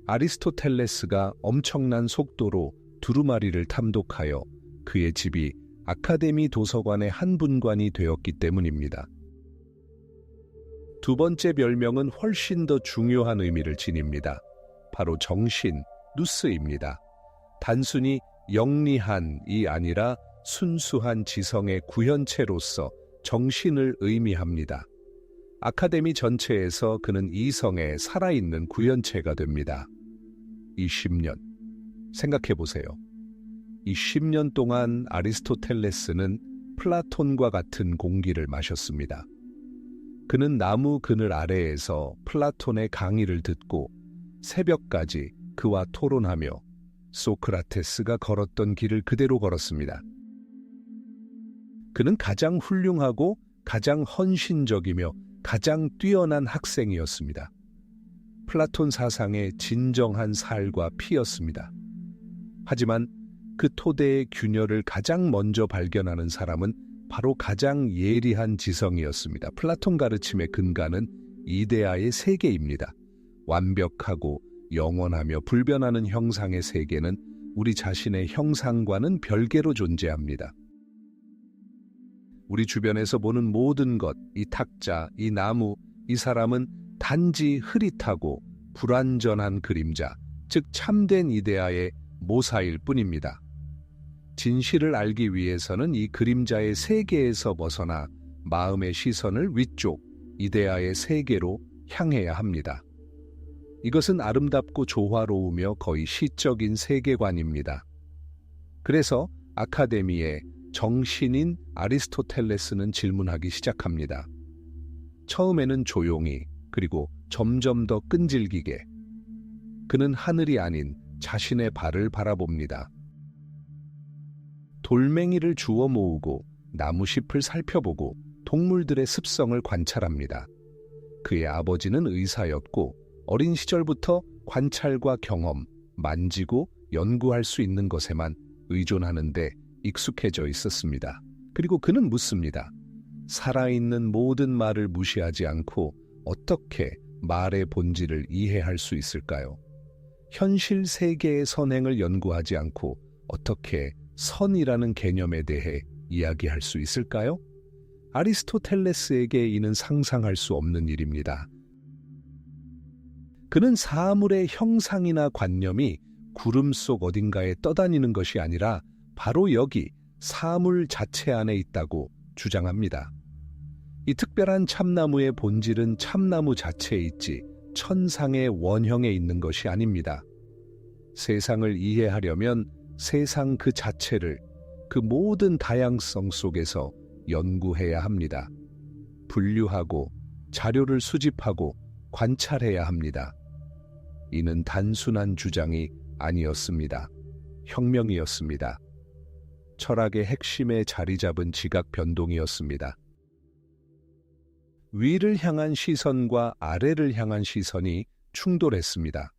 아리스토텔레스가 엄청난 속도로 두루마리를 탐독하여 그의 집이 아카데미 도서관의 한 분관이 되었기 때문입니다. 2번째 별명은 훨씬 더 중요한 의미를 지닙니다. 바로 정신, 누스입니다. 단순히 영리한이 아니라 순수한 지성의 구현체로서 정신을 의미합니다. 아카데미 전체에서 그는 이성의 살아있는 구현체가 됩니다. 이 10년, 생각해보세요. 이 10년 동안 아리스토텔레스는 플라톤과 같은 공기를 마셨습니다. 그는 나무 그늘 아래에서 플라톤의 강의를 듣고 새벽까지 그와 토론하며 소크라테스가 걸었던 길을 그대로 걸었습니다. 그는 가장 훌륭하고 가장 헌신적이며 가장 뛰어난 학생이었습니다. 플라톤 사상의 진정한 살과 피였습니다. 하지만 그 토대의 균열을 가장 먼저 발견하는 사람은 바로 가장 예리한 지성이었습니다. 플라톤 가르침의 근간은 이데아의 세계입니다. 완벽하고 영원하며 불변하는 형상의 세계는 우리 자신의 형상과는 별개로 존재합니다. 우리 주변에서 보는 모든 것, 이 탁자, 이 나무, 이 사람은 단지 흐릿하고 불완전한 그림자, 즉 참된 이데아의 모사일 뿐입니다. 진실을 알기 위해서는 이 그림자의 세계에서 벗어나 마음의 시선을 위쪽, 이데아의 세계로 향해야 합니다. 이것은 아름답고 조화로우며 거의 시적인 세계관입니다. 그래서 아카데미의 정신인 아리스토텔레스는 질문하기 시작합니다. 처음에는 조용히, 그리고 점점 더 끈질기게. 그는 하늘이 아닌 자신의 발을 바라봅니다. 돌멩이를 주워 모으고 나무잎을 살펴보고 동물들의 습성을 관찰합니다. 그의 아버지는 의사였고 어린 시절부터 관찰과 경험, 만지고 연구할 수 있는 것에만 의존하는 데 익숙해져 있었습니다. 그리고 그는 묻습니다. 살아있는 모든 말을 무시하지 않고 어떻게 말의 본질을 이해할 수 있을까요? 현실 세계의 선행을 연구하지 않고 어떻게 선이라는 개념에 대해 이야기할 수 있을까요? 아리스토텔레스에게 이는 상상할 수 없는 일입니다. 그는 사물의 형상이나 관념이 구름 속 어딘가에 떠다니는 것이 아니라 바로 여기 사물 자체 안에 있다고 주장합니다. 이 특별한 참나무의 본질은 참나무 자체에 있지 천상의 원형에 있는 것이 아닙니다. 세상을 이해하려면 세상 그 자체를 그 모든 다양성 속에서 연구해야 합니다. 분류하고 자료를 수집하고 관찰해야 합니다. 이는 단순한 주장이 아니었습니다. 혁명이었습니다. 철학의 핵심에 자리 잡은 지각 변동이었습니다. 위를 향한 시선과 아래를 향한 시선이 충돌했습니다.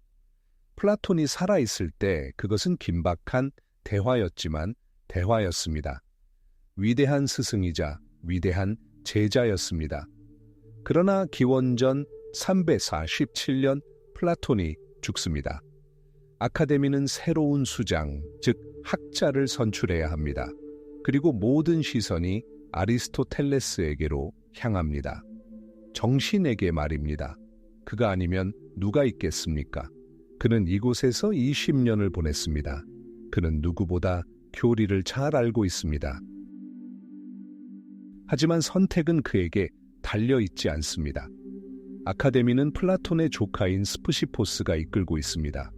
플라톤이 살아있을 때 그것은 긴박한 대화였지만 대화였습니다. 위대한 스승이자 위대한 제자였습니다. 그러나 기원전 347년 플라톤이 죽습니다. 아카데미는 새로운 수장, 즉 학자를 선출해야 합니다. 그리고 모든 시선이 아리스토텔레스에게로 향합니다. 정신에게 말입니다. 그가 아니면 누가 있겠습니까? 그는 이곳에서 20년을 보냈습니다. 그는 누구보다 교리를 잘 알고 있습니다. 하지만 선택은 그에게 달려있지 않습니다. 아카데미는 플라톤의 조카인 스푸시포스가 이끌고 있습니다.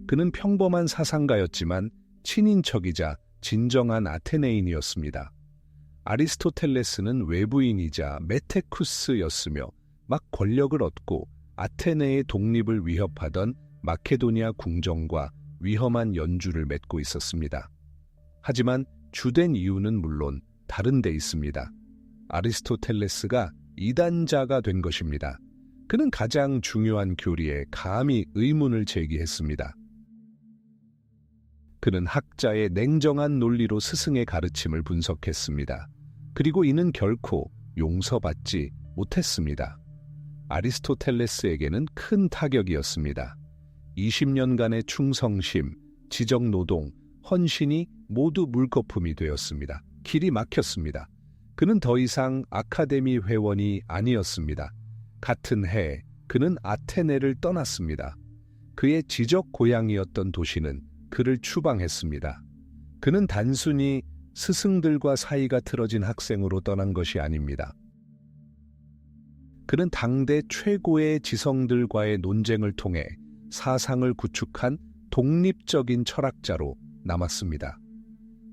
그는 평범한 사상가였지만 친인척이자 진정한 아테네인이었습니다. 아리스토텔레스는 외부인이자 메테쿠스였으며 막 권력을 얻고 아테네의 독립을 위협하던 마케도니아 궁정과 위험한 연주를 맺고 있었습니다. 하지만 주된 이유는 물론 다른 데 있습니다. 아리스토텔레스가 이단자가 된 것입니다. 그는 가장 중요한 교리에 감히 의문을 제기했습니다. 그는 학자의 냉정한 논리로 스승의 가르침을 분석했습니다. 그리고 이는 결코 용서받지 못했습니다. 아리스토텔레스에게는 큰 타격이었습니다. 20년간의 충성심, 지적노동, 헌신이 모두 물거품이 되었습니다. 길이 막혔습니다. 그는 더 이상 아카데미 회원이 아니었습니다. 같은 해 그는 아테네를 떠났습니다. 그의 지적 고향이었던 도시는 그를 추방했습니다. 그는 단순히 스승들과 사이가 틀어진 학생으로 떠난 것이 아닙니다. 그는 당대 최고의 지성들과의 논쟁을 통해 사상을 구축한 독립적인 철학자로 남았습니다.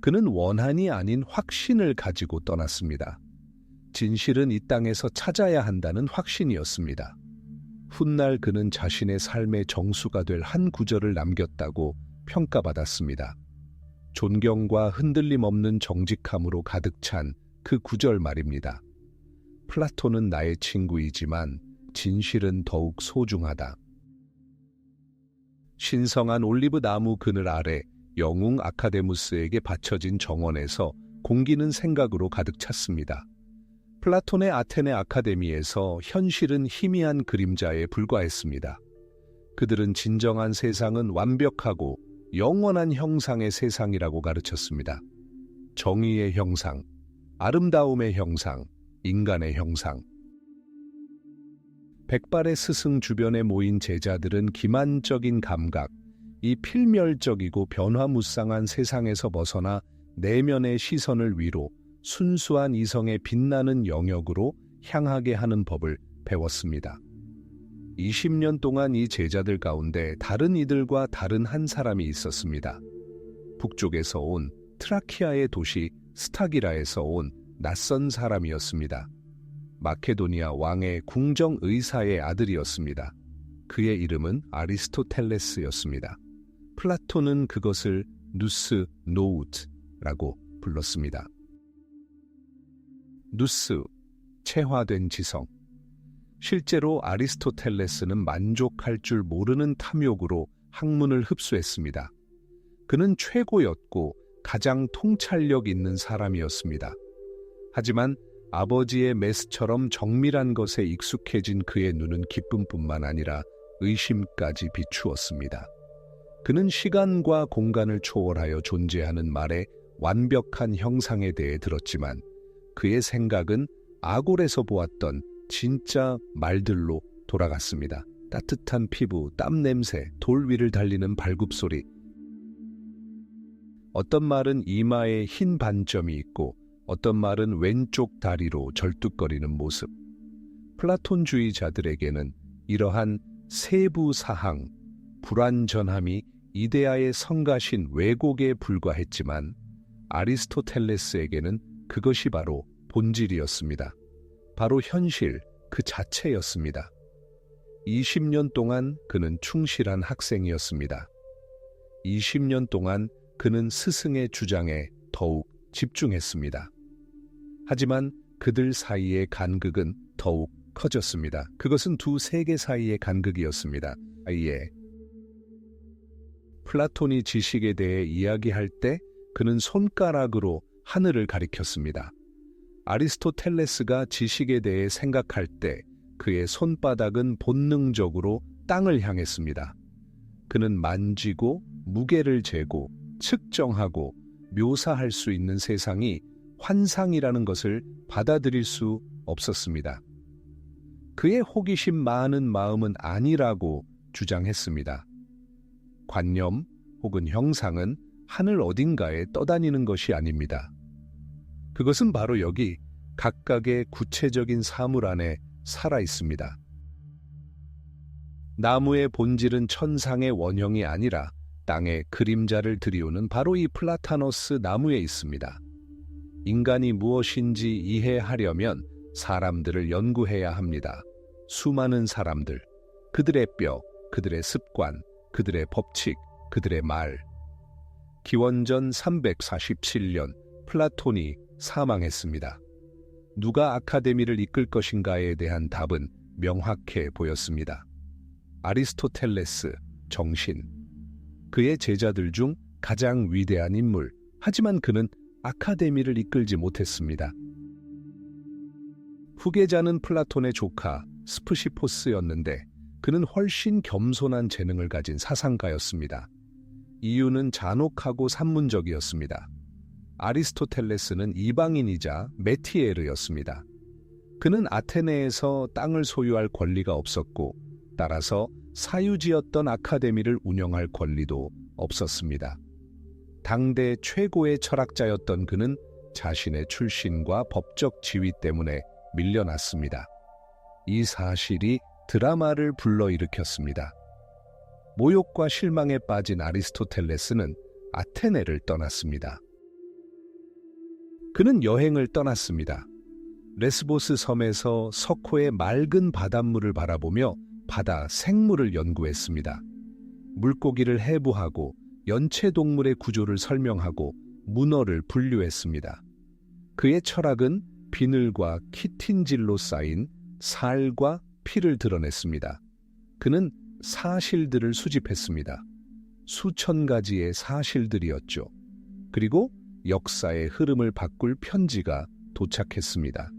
그는 원한이 아닌 확신을 가지고 떠났습니다. 진실은 이 땅에서 찾아야 한다는 확신이었습니다. 훗날 그는 자신의 삶의 정수가 될 한 구절을 남겼다고 평가받았습니다. 존경과 흔들림 없는 정직함으로 가득 찬 그 구절 말입니다. 플라톤은 나의 친구이지만 진실은 더욱 소중하다. 신성한 올리브 나무 그늘 아래 영웅 아카데무스에게 바쳐진 정원에서 공기는 생각으로 가득 찼습니다. 플라톤의 아테네 아카데미에서 현실은 희미한 그림자에 불과했습니다. 그들은 진정한 세상은 완벽하고 영원한 형상의 세상이라고 가르쳤습니다. 정의의 형상, 아름다움의 형상, 인간의 형상. 백발의 스승 주변에 모인 제자들은 기만적인 감각, 이 필멸적이고 변화무쌍한 세상에서 벗어나 내면의 시선을 위로 순수한 이성의 빛나는 영역으로 향하게 하는 법을 배웠습니다. 20년 동안 이 제자들 가운데 다른 이들과 다른 한 사람이 있었습니다. 북쪽에서 온 트라키아의 도시 스타기라에서 온 낯선 사람이었습니다. 마케도니아 왕의 궁정 의사의 아들이었습니다. 그의 이름은 아리스토텔레스였습니다. 플라톤은 그것을 누스 노우트라고 불렀습니다. 누스, 체화된 지성. 실제로 아리스토텔레스는 만족할 줄 모르는 탐욕으로 학문을 흡수했습니다. 그는 최고였고 가장 통찰력 있는 사람이었습니다. 하지만 아버지의 메스처럼 정밀한 것에 익숙해진 그의 눈은 기쁨뿐만 아니라 의심까지 비추었습니다. 그는 시간과 공간을 초월하여 존재하는 말의 완벽한 형상에 대해 들었지만 그의 생각은 아골에서 보았던 진짜 말들로 돌아갔습니다. 따뜻한 피부, 땀 냄새, 돌 위를 달리는 발굽소리. 어떤 말은 이마에 흰 반점이 있고 어떤 말은 왼쪽 다리로 절뚝거리는 모습. 플라톤주의자들에게는 이러한 세부 사항, 불완전함이 이데아의 성가신 왜곡에 불과했지만 아리스토텔레스에게는 그것이 바로 본질이었습니다. 바로 현실 그 자체였습니다. 20년 동안 그는 충실한 학생이었습니다. 20년 동안 그는 스승의 주장에 더욱 집중했습니다. 하지만 그들 사이의 간극은 더욱 커졌습니다. 그것은 두 세계 사이의 간극이었습니다. 아예 플라톤이 지식에 대해 이야기할 때 그는 손가락으로 하늘을 가리켰습니다. 아리스토텔레스가 지식에 대해 생각할 때 그의 손바닥은 본능적으로 땅을 향했습니다. 그는 만지고 무게를 재고 측정하고 묘사할 수 있는 세상이 환상이라는 것을 받아들일 수 없었습니다. 그의 호기심 많은 마음은 아니라고 주장했습니다. 관념 혹은 형상은 하늘 어딘가에 떠다니는 것이 아닙니다. 그것은 바로 여기 각각의 구체적인 사물 안에 살아 있습니다. 나무의 본질은 천상의 원형이 아니라 땅의 그림자를 들이우는 바로 이 플라타노스 나무에 있습니다. 인간이 무엇인지 이해하려면 사람들을 연구해야 합니다. 수많은 사람들, 그들의 뼈, 그들의 습관, 그들의 법칙, 그들의 말. 기원전 347년 플라톤이 사망했습니다. 누가 아카데미를 이끌 것인가에 대한 답은 명확해 보였습니다. 아리스토텔레스, 정신. 그의 제자들 중 가장 위대한 인물. 하지만 그는 아카데미를 이끌지 못했습니다. 후계자는 플라톤의 조카 스프시포스였는데 그는 훨씬 겸손한 재능을 가진 사상가였습니다. 이유는 잔혹하고 산문적이었습니다. 아리스토텔레스는 이방인이자 메티에르였습니다. 그는 아테네에서 땅을 소유할 권리가 없었고 따라서 사유지였던 아카데미를 운영할 권리도 없었습니다. 당대 최고의 철학자였던 그는 자신의 출신과 법적 지위 때문에 밀려났습니다. 이 사실이 드라마를 불러일으켰습니다. 모욕과 실망에 빠진 아리스토텔레스는 아테네를 떠났습니다. 그는 여행을 떠났습니다. 레스보스 섬에서 석호의 맑은 바닷물을 바라보며 바다 생물을 연구했습니다. 물고기를 해부하고 연체동물의 구조를 설명하고 문어를 분류했습니다. 그의 철학은 비늘과 키틴질로 쌓인 살과 피를 드러냈습니다. 그는 사실들을 수집했습니다. 수천 가지의 사실들이었죠. 그리고 역사의 흐름을 바꿀 편지가 도착했습니다.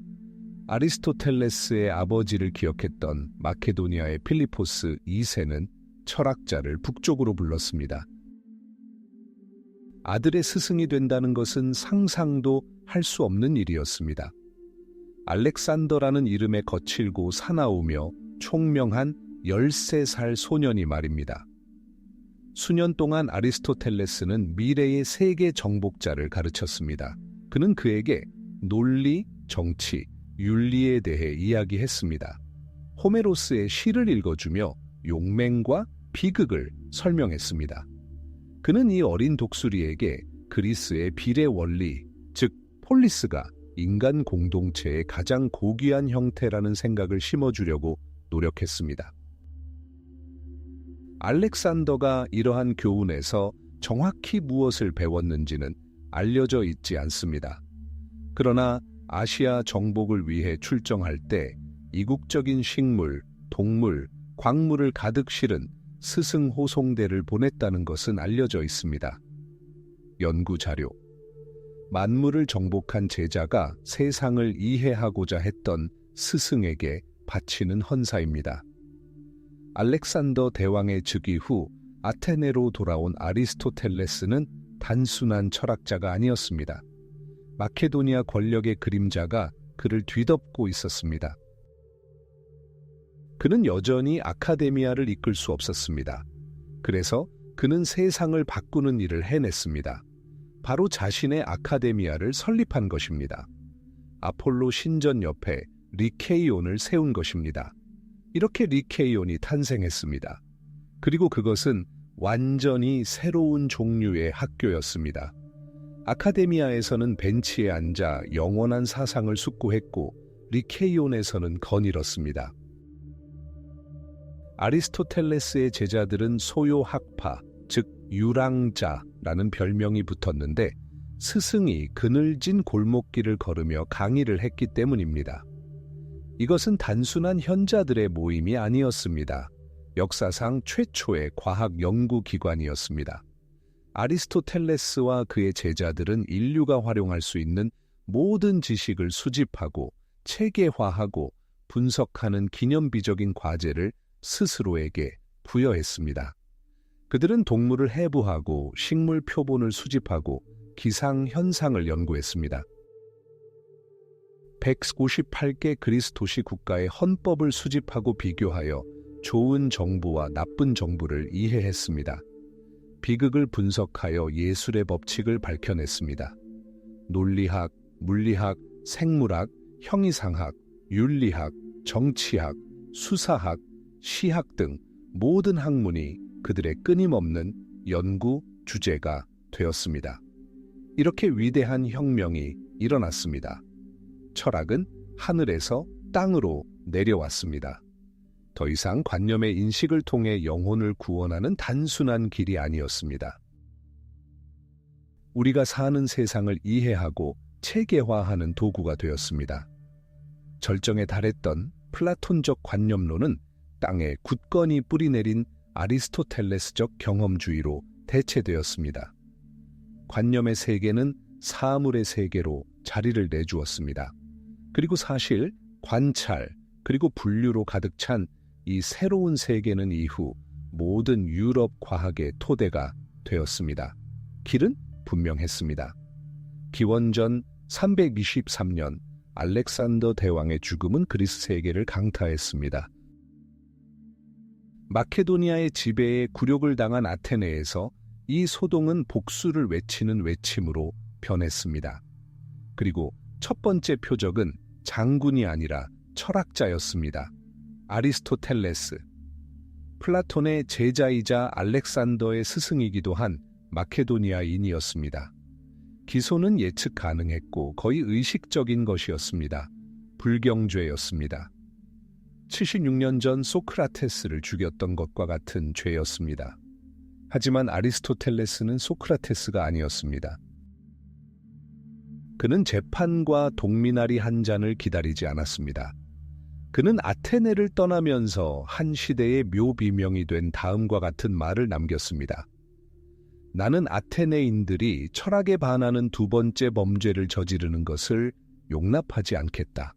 아리스토텔레스의 아버지를 기억했던 마케도니아의 필리포스 2세는 철학자를 북쪽으로 불렀습니다. 아들의 스승이 된다는 것은 상상도 할 수 없는 일이었습니다. 알렉산더라는 이름의 거칠고 사나우며 총명한 13살 소년이 말입니다. 수년 동안 아리스토텔레스는 미래의 세계 정복자를 가르쳤습니다. 그는 그에게 논리, 정치, 윤리에 대해 이야기했습니다. 호메로스의 시를 읽어주며 용맹과 비극을 설명했습니다. 그는 이 어린 독수리에게 그리스의 비례 원리, 즉 폴리스가 인간 공동체의 가장 고귀한 형태라는 생각을 심어주려고 노력했습니다. 알렉산더가 이러한 교훈에서 정확히 무엇을 배웠는지는 알려져 있지 않습니다. 그러나 아시아 정복을 위해 출정할 때 이국적인 식물, 동물, 광물을 가득 실은 스승 호송대를 보냈다는 것은 알려져 있습니다. 연구 자료. 만물을 정복한 제자가 세상을 이해하고자 했던 스승에게 바치는 헌사입니다. 알렉산더 대왕의 즉위 후 아테네로 돌아온 아리스토텔레스는 단순한 철학자가 아니었습니다. 마케도니아 권력의 그림자가 그를 뒤덮고 있었습니다. 그는 여전히 아카데미아를 이끌 수 없었습니다. 그래서 그는 세상을 바꾸는 일을 해냈습니다. 바로 자신의 아카데미아를 설립한 것입니다. 아폴로 신전 옆에 리케이온을 세운 것입니다. 이렇게 리케이온이 탄생했습니다. 그리고 그것은 완전히 새로운 종류의 학교였습니다. 아카데미아에서는 벤치에 앉아 영원한 사상을 숙고했고 리케이온에서는 거닐었습니다. 아리스토텔레스의 제자들은 소요학파, 즉 유랑자라는 별명이 붙었는데 스승이 그늘진 골목길을 걸으며 강의를 했기 때문입니다. 이것은 단순한 현자들의 모임이 아니었습니다. 역사상 최초의 과학 연구기관이었습니다. 아리스토텔레스와 그의 제자들은 인류가 활용할 수 있는 모든 지식을 수집하고 체계화하고 분석하는 기념비적인 과제를 스스로에게 부여했습니다. 그들은 동물을 해부하고 식물 표본을 수집하고 기상 현상을 연구했습니다. 158개 그리스 도시 국가의 헌법을 수집하고 비교하여 좋은 정부와 나쁜 정부를 이해했습니다. 비극을 분석하여 예술의 법칙을 밝혀냈습니다. 논리학, 물리학, 생물학, 형이상학, 윤리학, 정치학, 수사학, 시학 등 모든 학문이 그들의 끊임없는 연구 주제가 되었습니다. 이렇게 위대한 혁명이 일어났습니다. 철학은 하늘에서 땅으로 내려왔습니다. 더 이상 관념의 인식을 통해 영혼을 구원하는 단순한 길이 아니었습니다. 우리가 사는 세상을 이해하고 체계화하는 도구가 되었습니다. 절정에 달했던 플라톤적 관념론은 땅에 굳건히 뿌리내린 아리스토텔레스적 경험주의로 대체되었습니다. 관념의 세계는 사물의 세계로 자리를 내주었습니다. 그리고 사실, 관찰, 그리고 분류로 가득 찬 이 새로운 세계는 이후 모든 유럽 과학의 토대가 되었습니다. 길은 분명했습니다. 기원전 323년 알렉산더 대왕의 죽음은 그리스 세계를 강타했습니다. 마케도니아의 지배에 굴욕을 당한 아테네에서 이 소동은 복수를 외치는 외침으로 변했습니다. 그리고 첫 번째 표적은 장군이 아니라 철학자였습니다. 아리스토텔레스, 플라톤의 제자이자 알렉산더의 스승이기도 한 마케도니아인이었습니다. 기소는 예측 가능했고 거의 의식적인 것이었습니다. 불경죄였습니다. 76년 전 소크라테스를 죽였던 것과 같은 죄였습니다. 하지만 아리스토텔레스는 소크라테스가 아니었습니다. 그는 재판과 동미나리 한 잔을 기다리지 않았습니다. 그는 아테네를 떠나면서 한 시대의 묘비명이 된 다음과 같은 말을 남겼습니다. 나는 아테네인들이 철학에 반하는 두 번째 범죄를 저지르는 것을 용납하지 않겠다.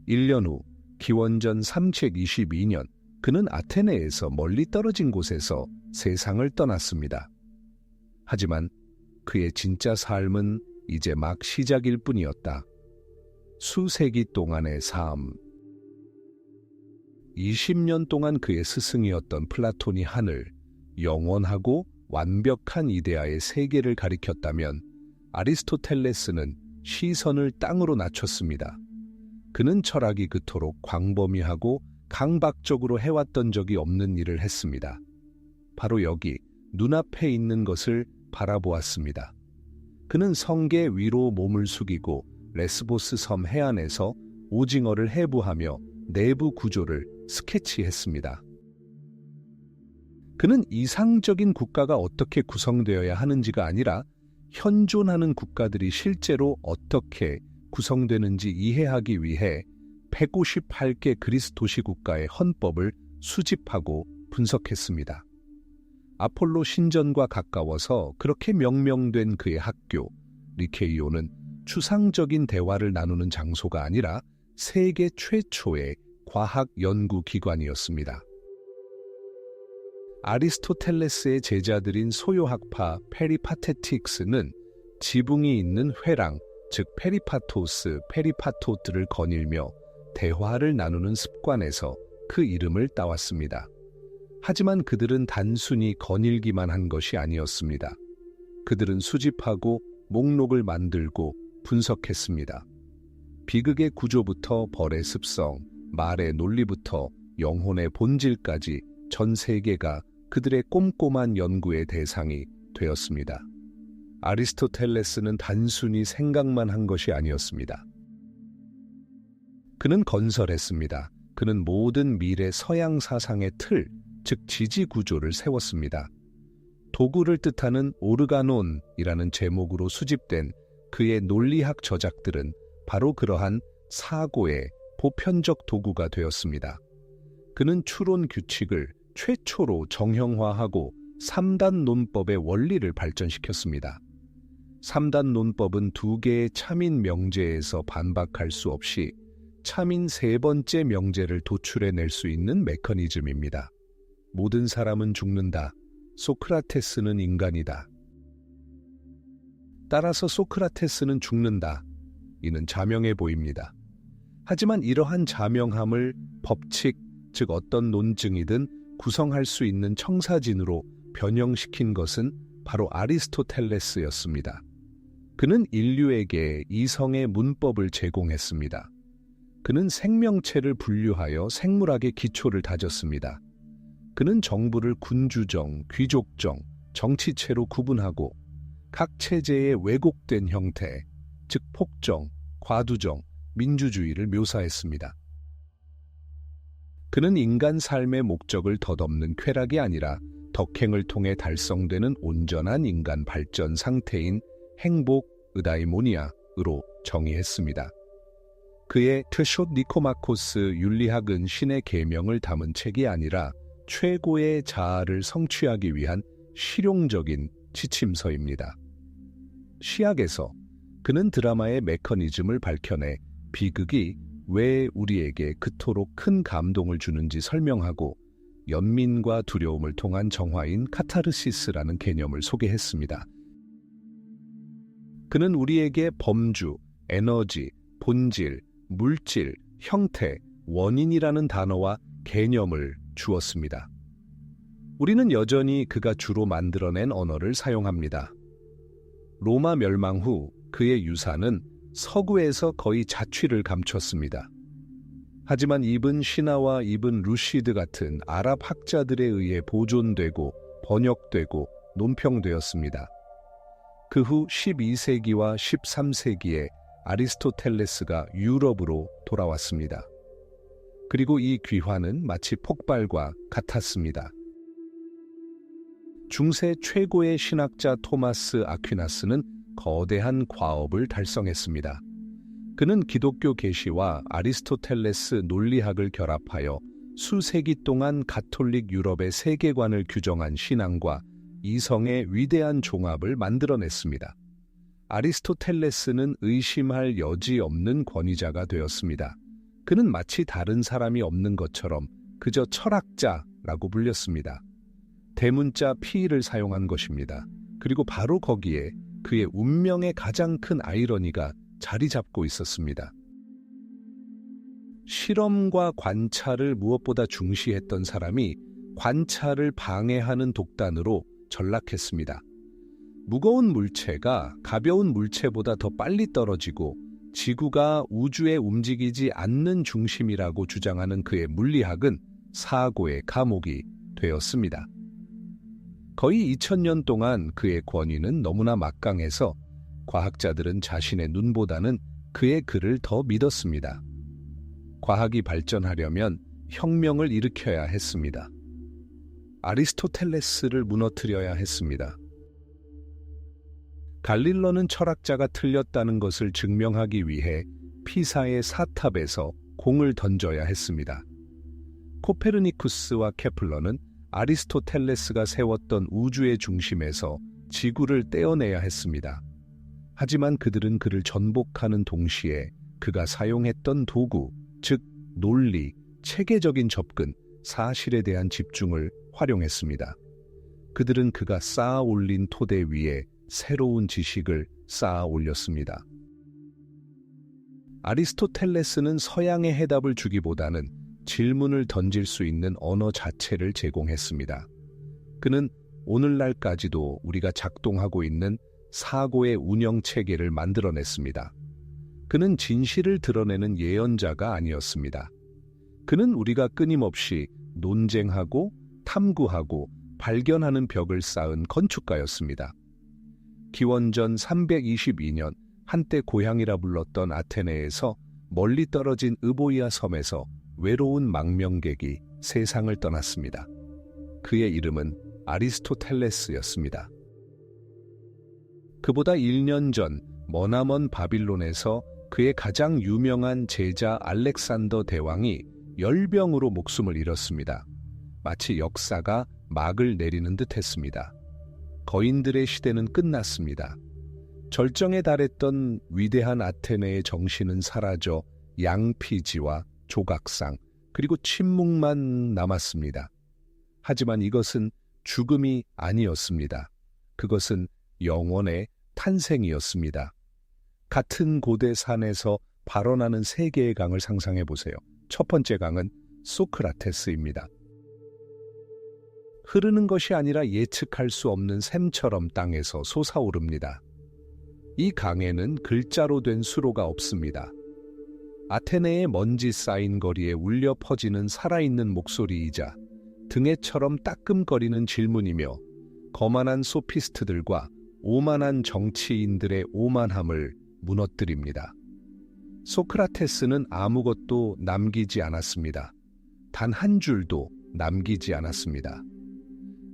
1년 후 기원전 322년 그는 아테네에서 멀리 떨어진 곳에서 세상을 떠났습니다. 하지만 그의 진짜 삶은 이제 막 시작일 뿐이었다. 수세기 동안의 삶. 20년 동안 그의 스승이었던 플라톤이 하늘, 영원하고 완벽한 이데아의 세계를 가리켰다면 아리스토텔레스는 시선을 땅으로 낮췄습니다. 그는 철학이 그토록 광범위하고 강박적으로 해왔던 적이 없는 일을 했습니다. 바로 여기 눈앞에 있는 것을 바라보았습니다. 그는 성계 위로 몸을 숙이고 레스보스 섬 해안에서 오징어를 해부하며 내부 구조를 스케치했습니다. 그는 이상적인 국가가 어떻게 구성되어야 하는지가 아니라 현존하는 국가들이 실제로 어떻게 구성되는지 이해하기 위해 158개 그리스 도시 국가의 헌법을 수집하고 분석했습니다. 아폴로 신전과 가까워서 그렇게 명명된 그의 학교, 리케이오는 추상적인 대화를 나누는 장소가 아니라 세계 최초의 과학 연구 기관이었습니다. 아리스토텔레스의 제자들인 소요학파 페리파테틱스는 지붕이 있는 회랑, 즉 페리파토스, 페리파토트를 거닐며 대화를 나누는 습관에서 그 이름을 따왔습니다. 하지만 그들은 단순히 거닐기만 한 것이 아니었습니다. 그들은 수집하고 목록을 만들고 분석했습니다. 비극의 구조부터 벌의 습성, 말의 논리부터 영혼의 본질까지 전 세계가 그들의 꼼꼼한 연구의 대상이 되었습니다. 아리스토텔레스는 단순히 생각만 한 것이 아니었습니다. 그는 건설했습니다. 그는 모든 미래 서양 사상의 틀, 즉 지지 구조를 세웠습니다. 도구를 뜻하는 오르가논이라는 제목으로 수집된 그의 논리학 저작들은 바로 그러한 사고의 보편적 도구가 되었습니다. 그는 추론 규칙을 최초로 정형화하고 3단 논법의 원리를 발전시켰습니다. 3단 논법은 두 개의 참인 명제에서 반박할 수 없이 참인 세 번째 명제를 도출해낼 수 있는 메커니즘입니다. 모든 사람은 죽는다. 소크라테스는 인간이다. 따라서 소크라테스는 죽는다. 이는 자명해 보입니다. 하지만 이러한 자명함을 법칙, 즉 어떤 논증이든 구성할 수 있는 청사진으로 변형시킨 것은 바로 아리스토텔레스였습니다. 그는 인류에게 이성의 문법을 제공했습니다. 그는 생명체를 분류하여 생물학의 기초를 다졌습니다. 그는 정부를 군주정, 귀족정, 정치체로 구분하고 각 체제의 왜곡된 형태, 즉 폭정, 과두정, 민주주의를 묘사했습니다. 그는 인간 삶의 목적을 덧없는 쾌락이 아니라 덕행을 통해 달성되는 온전한 인간 발전 상태인 행복, 의다이모니아으로 정의했습니다. 그의 트숏 니코마코스 윤리학은 신의 계명을 담은 책이 아니라 최고의 자아를 성취하기 위한 실용적인 지침서입니다. 시학에서 그는 드라마의 메커니즘을 밝혀내 비극이 왜 우리에게 그토록 큰 감동을 주는지 설명하고 연민과 두려움을 통한 정화인 카타르시스라는 개념을 소개했습니다. 그는 우리에게 범주, 에너지, 본질, 물질, 형태, 원인이라는 단어와 개념을 주었습니다. 우리는 여전히 그가 주로 만들어낸 언어를 사용합니다. 로마 멸망 후 그의 유산은 서구에서 거의 자취를 감췄습니다. 하지만 이븐 시나와 이븐 루시드 같은 아랍 학자들에 의해 보존되고 번역되고 논평되었습니다. 그 후 12세기와 13세기에 아리스토텔레스가 유럽으로 돌아왔습니다. 그리고 이 귀환은 마치 폭발과 같았습니다. 중세 최고의 신학자 토마스 아퀴나스는 거대한 과업을 달성했습니다. 그는 기독교 계시와 아리스토텔레스 논리학을 결합하여 수세기 동안 가톨릭 유럽의 세계관을 규정한 신앙과 이성의 위대한 종합을 만들어냈습니다. 아리스토텔레스는 의심할 여지 없는 권위자가 되었습니다. 그는 마치 다른 사람이 없는 것처럼 그저 철학자라고 불렸습니다. 대문자 P를 사용한 것입니다. 그리고 바로 거기에 그의 운명의 가장 큰 아이러니가 자리 잡고 있었습니다. 실험과 관찰을 무엇보다 중시했던 사람이 관찰을 방해하는 독단으로 전락했습니다. 무거운 물체가 가벼운 물체보다 더 빨리 떨어지고 지구가 우주에 움직이지 않는 중심이라고 주장하는 그의 물리학은 사고의 감옥이 되었습니다. 거의 2000년 동안 그의 권위는 너무나 막강해서 과학자들은 자신의 눈보다는 그의 글을 더 믿었습니다. 과학이 발전하려면 혁명을 일으켜야 했습니다. 아리스토텔레스를 무너뜨려야 했습니다. 갈릴러는 철학자가 틀렸다는 것을 증명하기 위해 피사의 사탑에서 공을 던져야 했습니다. 코페르니쿠스와 케플러는 아리스토텔레스가 세웠던 우주의 중심에서 지구를 떼어내야 했습니다. 하지만 그들은 그를 전복하는 동시에 그가 사용했던 도구, 즉 논리, 체계적인 접근, 사실에 대한 집중을 활용했습니다. 그들은 그가 쌓아 올린 토대 위에 새로운 지식을 쌓아 올렸습니다. 아리스토텔레스는 서양의 해답을 주기보다는 질문을 던질 수 있는 언어 자체를 제공했습니다. 그는 오늘날까지도 우리가 작동하고 있는 사고의 운영 체계를 만들어냈습니다. 그는 진실을 드러내는 예언자가 아니었습니다. 그는 우리가 끊임없이 논쟁하고 탐구하고 발견하는 벽을 쌓은 건축가였습니다. 기원전 322년 한때 고향이라 불렀던 아테네에서 멀리 떨어진 으보이아 섬에서 외로운 망명객이 세상을 떠났습니다. 그의 이름은 아리스토텔레스였습니다. 그보다 1년 전 머나먼 바빌론에서 그의 가장 유명한 제자 알렉산더 대왕이 열병으로 목숨을 잃었습니다. 마치 역사가 막을 내리는 듯했습니다. 거인들의 시대는 끝났습니다. 절정에 달했던 위대한 아테네의 정신은 사라져 양피지와 조각상 그리고 침묵만 남았습니다. 하지만 이것은 죽음이 아니었습니다. 그것은 영원의 탄생이었습니다. 같은 고대 산에서 발원하는 세 개의 강을 상상해 보세요. 첫 번째 강은 소크라테스입니다. 흐르는 것이 아니라 예측할 수 없는 샘처럼 땅에서 솟아오릅니다. 이 강에는 글자로 된 수로가 없습니다. 아테네의 먼지 쌓인 거리에 울려 퍼지는 살아있는 목소리이자 등에처럼 따끔거리는 질문이며 거만한 소피스트들과 오만한 정치인들의 오만함을 무너뜨립니다. 소크라테스는 아무것도 남기지 않았습니다. 단 한 줄도 남기지 않았습니다.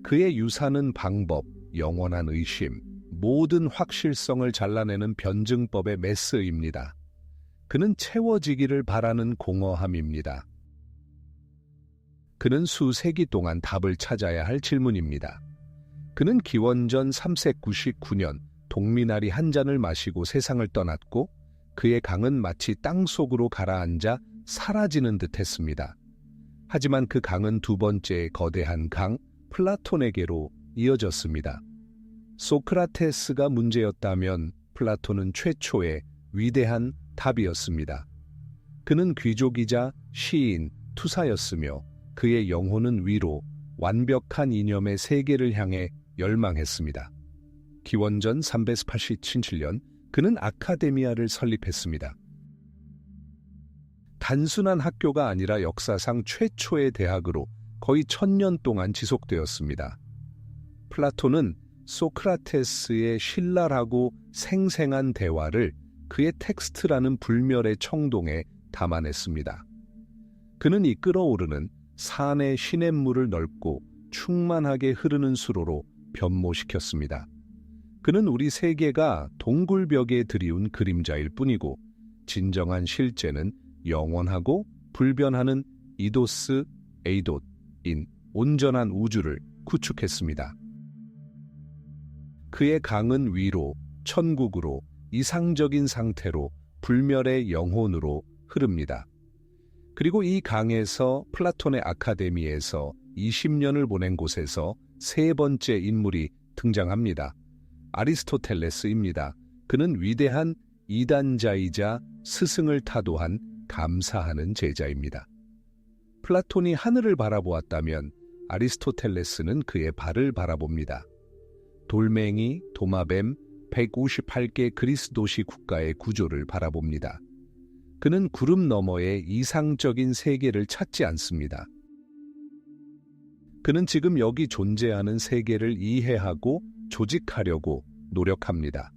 그의 유산은 방법, 영원한 의심, 모든 확실성을 잘라내는 변증법의 메스입니다. 그는 채워지기를 바라는 공허함입니다. 그는 수세기 동안 답을 찾아야 할 질문입니다. 그는 기원전 399년 동미나리 한 잔을 마시고 세상을 떠났고 그의 강은 마치 땅속으로 가라앉아 사라지는 듯했습니다. 하지만 그 강은 두 번째 거대한 강 플라톤에게로 이어졌습니다. 소크라테스가 문제였다면 플라톤은 최초의 위대한 답이었습니다. 그는 귀족이자 시인, 투사였으며 그의 영혼은 위로, 완벽한 이념의 세계를 향해 열망했습니다. 기원전 387년 그는 아카데미아를 설립했습니다. 단순한 학교가 아니라 역사상 최초의 대학으로 거의 1000년 동안 지속되었습니다. 플라톤은 소크라테스의 신랄하고 생생한 대화를 그의 텍스트라는 불멸의 청동에 담아냈습니다. 그는 이 끓어오르는 산의 시냇물을 넓고 충만하게 흐르는 수로로 변모시켰습니다. 그는 우리 세계가 동굴벽에 드리운 그림자일 뿐이고 진정한 실제는 영원하고 불변하는 이도스 에이돛인 온전한 우주를 구축했습니다. 그의 강은 위로, 천국으로, 이상적인 상태로, 불멸의 영혼으로 흐릅니다. 그리고 이 강에서 플라톤의 아카데미에서 20년을 보낸 곳에서 세 번째 인물이 등장합니다. 아리스토텔레스입니다. 그는 위대한 이단자이자 스승을 타도한 감사하는 제자입니다. 플라톤이 하늘을 바라보았다면 아리스토텔레스는 그의 발을 바라봅니다. 돌멩이, 도마뱀, 158개 그리스 도시 국가의 구조를 바라봅니다. 그는 구름 너머의 이상적인 세계를 찾지 않습니다. 그는 지금 여기 존재하는 세계를 이해하고 조직하려고 노력합니다.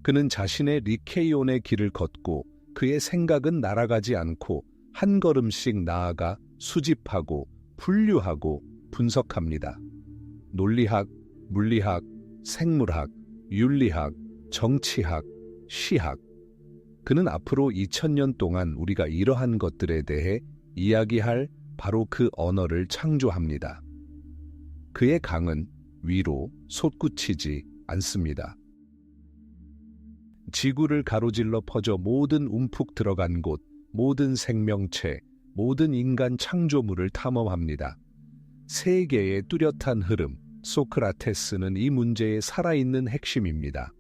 그는 자신의 리케이온의 길을 걷고 그의 생각은 날아가지 않고 한 걸음씩 나아가 수집하고 분류하고 분석합니다. 논리학, 물리학, 생물학, 윤리학, 정치학, 시학. 그는 앞으로 2000년 동안 우리가 이러한 것들에 대해 이야기할 바로 그 언어를 창조합니다. 그의 강은 위로 솟구치지 않습니다. 지구를 가로질러 퍼져 모든 움푹 들어간 곳, 모든 생명체, 모든 인간 창조물을 탐험합니다. 세계의 뚜렷한 흐름, 소크라테스는 이 문제의 살아있는 핵심입니다.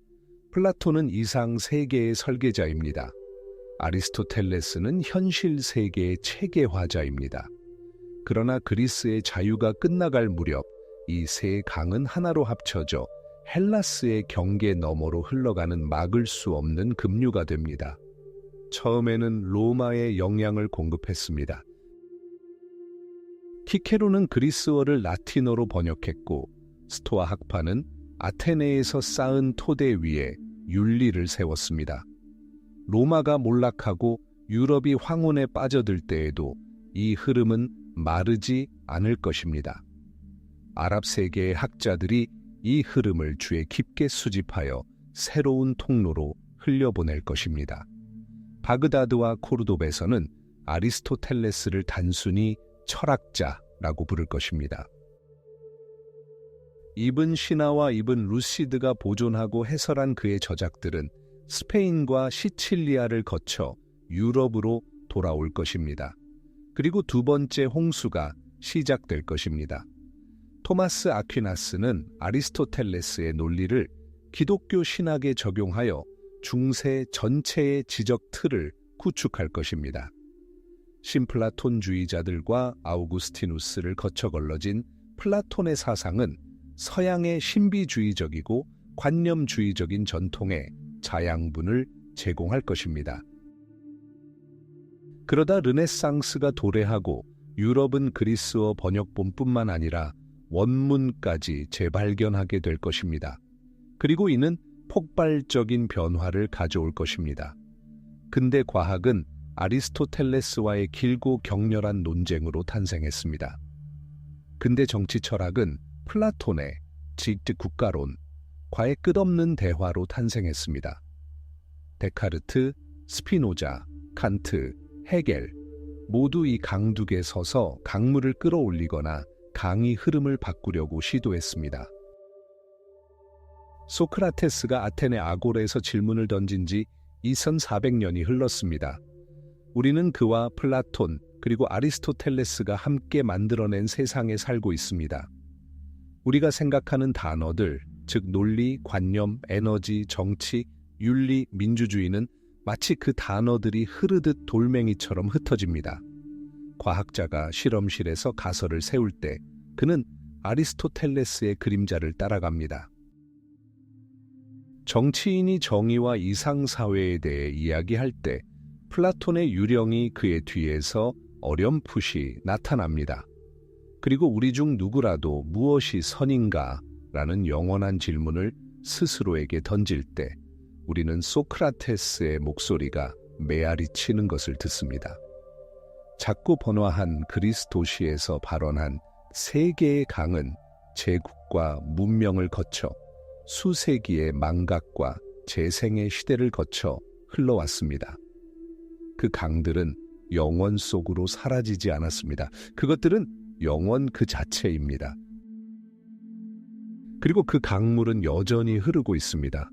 플라톤은 이상 세계의 설계자입니다. 아리스토텔레스는 현실 세계의 체계화자입니다. 그러나 그리스의 자유가 끝나갈 무렵 이 세 강은 하나로 합쳐져 헬라스의 경계 너머로 흘러가는 막을 수 없는 급류가 됩니다. 처음에는 로마에 영향을 공급했습니다. 키케로는 그리스어를 라틴어로 번역했고 스토아 학파는 아테네에서 쌓은 토대 위에 윤리를 세웠습니다. 로마가 몰락하고 유럽이 황혼에 빠져들 때에도 이 흐름은 마르지 않을 것입니다. 아랍 세계의 학자들이 이 흐름을 주에 깊게 수집하여 새로운 통로로 흘려보낼 것입니다. 바그다드와 코르도베에서는 아리스토텔레스를 단순히 철학자라고 부를 것입니다. 이븐 시나와 이븐 루시드가 보존하고 해설한 그의 저작들은 스페인과 시칠리아를 거쳐 유럽으로 돌아올 것입니다. 그리고 두 번째 홍수가 시작될 것입니다. 토마스 아퀴나스는 아리스토텔레스의 논리를 기독교 신학에 적용하여 중세 전체의 지적 틀을 구축할 것입니다. 신플라톤주의자들과 아우구스티누스를 거쳐 걸러진 플라톤의 사상은 서양의 신비주의적이고 관념주의적인 전통의 자양분을 제공할 것입니다. 그러다 르네상스가 도래하고 유럽은 그리스어 번역본뿐만 아니라 원문까지 재발견하게 될 것입니다. 그리고 이는 폭발적인 변화를 가져올 것입니다. 근대 과학은 아리스토텔레스와의 길고 격렬한 논쟁으로 탄생했습니다. 근대 정치 철학은 플라톤의 즉 국가론과의 끝없는 대화로 탄생했습니다. 데카르트, 스피노자, 칸트, 헤겔 모두 이 강둑에 서서 강물을 끌어올리거나 강의 흐름을 바꾸려고 시도했습니다. 소크라테스가 아테네 아고라에서 질문을 던진 지 2400년이 흘렀습니다. 우리는 그와 플라톤 그리고 아리스토텔레스가 함께 만들어낸 세상에 살고 있습니다. 우리가 생각하는 단어들, 즉 논리, 관념, 에너지, 정치, 윤리, 민주주의는 마치 그 단어들이 흐르듯 돌멩이처럼 흩어집니다. 과학자가 실험실에서 가설을 세울 때 그는 아리스토텔레스의 그림자를 따라갑니다. 정치인이 정의와 이상사회에 대해 이야기할 때 플라톤의 유령이 그의 뒤에서 어렴풋이 나타납니다. 그리고 우리 중 누구라도 무엇이 선인가? 라는 영원한 질문을 스스로에게 던질 때 우리는 소크라테스의 목소리가 메아리 치는 것을 듣습니다. 작고 번화한 그리스 도시에서 발원한 세 개의 강은 제국과 문명을 거쳐 수세기의 망각과 재생의 시대를 거쳐 흘러왔습니다. 그 강들은 영원 속으로 사라지지 않았습니다. 그것들은 영원 그 자체입니다. 그리고 그 강물은 여전히 흐르고 있습니다.